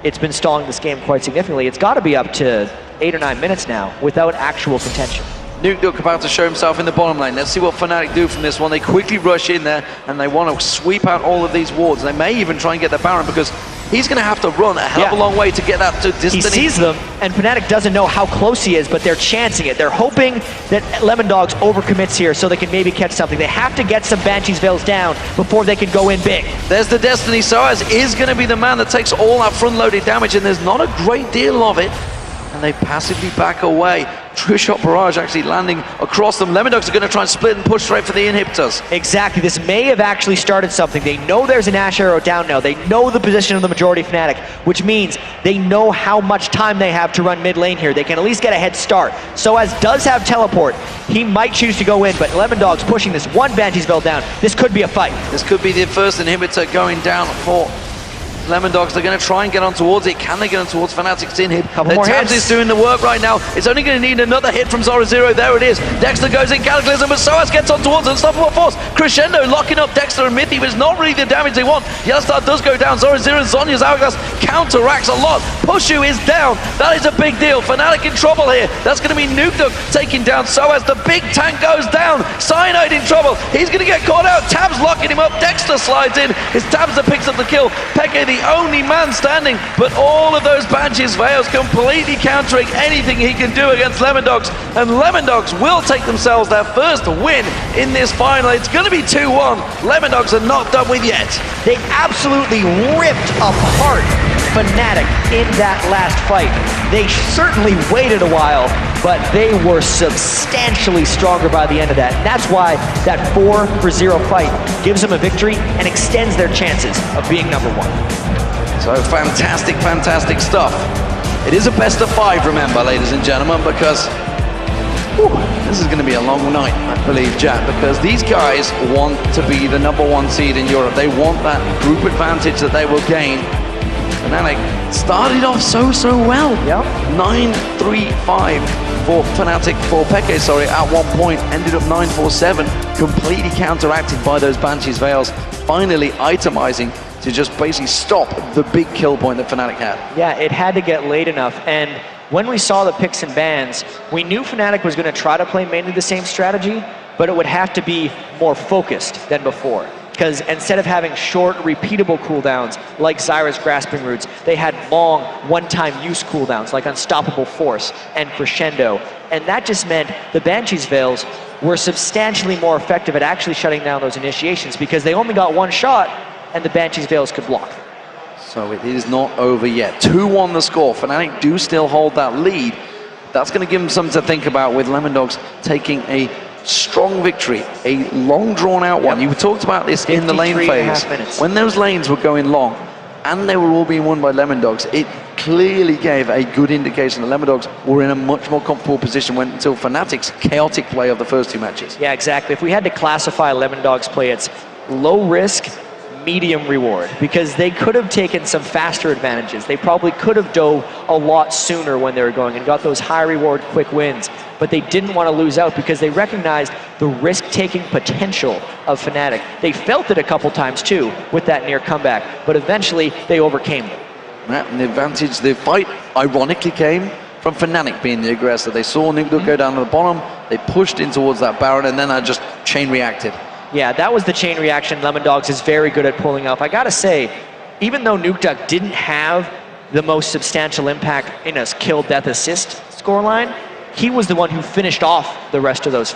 Speaker 2: it's been stalling this game quite significantly. It's got to be up to 8 or 9 minutes now without actual contention.
Speaker 1: Nuke about to show himself in the bottom lane. Let's see what Fnatic do from this one. They quickly rush in there and they want to sweep out all of these wards. They may even try and get the Baron because he's going to have to run a hell of a long way to get that to distance.
Speaker 2: He sees them, and Fnatic doesn't know how close he is, but they're chancing it. They're hoping that LemonDogs overcommits here so they can maybe catch something. They have to get some Banshee's Veils down before they can go in big.
Speaker 1: There's the Destiny. Soaz is going to be the man that takes all that front-loaded damage, and there's not a great deal of it. And they passively back away. True Shot Barrage actually landing across them. LemonDogs are going to try and split and push straight for the inhibitors.
Speaker 2: Exactly. This may have actually started something. They know there's an Ash Arrow down now. They know the position of the majority of Fnatic, which means they know how much time they have to run mid lane here. They can at least get a head start. Soaz does have teleport. He might choose to go in, but LemonDogs pushing this one Banshee's Veil down. This could be a fight.
Speaker 1: This could be the first inhibitor going down for LemonDogs. They're going to try and get on towards it. Can they get on towards Fnatic's inhib? Tabs is doing the work right now. It's only going to need another hit from Zoro. There it is. Dexter goes in Cataclysm, but Soaz gets on towards Unstoppable Force. Crescendo locking up Dexter and Mythy, but it's not really the damage they want. Yellowstar does go down. Zoro and Zhonya's Hourglass counteracts a lot. Pushu is down. That is a big deal. Fnatic in trouble here. That's going to be Nuke taking down Soaz. The big tank goes down. Cyanide in trouble. He's going to get caught out. Tabs locking him up. Dexter slides in. It's Tabs that picks up the kill. Peke the only man standing, but all of those Banshee's Veils completely countering anything he can do against LemonDogs, and LemonDogs will take themselves their first win in this final. It's going to be 2-1. LemonDogs are not done with yet.
Speaker 2: They absolutely ripped apart Fnatic in that last fight. They certainly waited a while, but they were substantially stronger by the end of that. And that's why that 4-0 fight gives them a victory and extends their chances of being number 1.
Speaker 1: So fantastic, fantastic stuff. It is a best of 5, remember, ladies and gentlemen, because This is going to be a long night, I believe, Jack, because these guys want to be the #1 seed in Europe. They want that group advantage that they will gain. Fnatic started off so well.
Speaker 2: Yep.
Speaker 1: 9-3-5 for Fnatic, for Peke, sorry, at one point. Ended up 9-4-7, completely counteracted by those Banshee's Veils, finally itemizing to just basically stop the big kill point that Fnatic had.
Speaker 2: Yeah, it had to get late enough. And when we saw the picks and bans, we knew Fnatic was going to try to play mainly the same strategy, but it would have to be more focused than before. Because instead of having short, repeatable cooldowns like Zyra's Grasping Roots, they had long, one-time use cooldowns like Unstoppable Force and Crescendo. And that just meant the Banshee's Veils were substantially more effective at actually shutting down those initiations because they only got one shot and the Banshee's Veils could block them.
Speaker 1: So it is not over yet. 2-1 the score. Fnatic do still hold that lead. That's going to give them something to think about with LemonDogs taking a strong victory, a long drawn out one. You talked about this in the lane phase. When those lanes were going long and they were all being won by LemonDogs, it clearly gave a good indication that LemonDogs were in a much more comfortable position until Fnatic's chaotic play of the first two matches.
Speaker 2: Yeah, exactly. If we had to classify LemonDogs play, it's low risk, medium reward, because they could have taken some faster advantages. They probably could have dove a lot sooner when they were going and got those high reward quick wins, but they didn't want to lose out because they recognized the risk-taking potential of Fnatic. They felt it a couple times too with that near comeback, but eventually they overcame it.
Speaker 1: And the advantage, the fight ironically came from Fnatic being the aggressor. They saw Nukeduck go down to the bottom, they pushed in towards that Baron, and then I just chain reacted.
Speaker 2: Yeah, that was the chain reaction LemonDogs is very good at pulling off. I gotta say, even though Nukeduck didn't have the most substantial impact in a kill, death, assist scoreline, he was the one who finished off the rest of those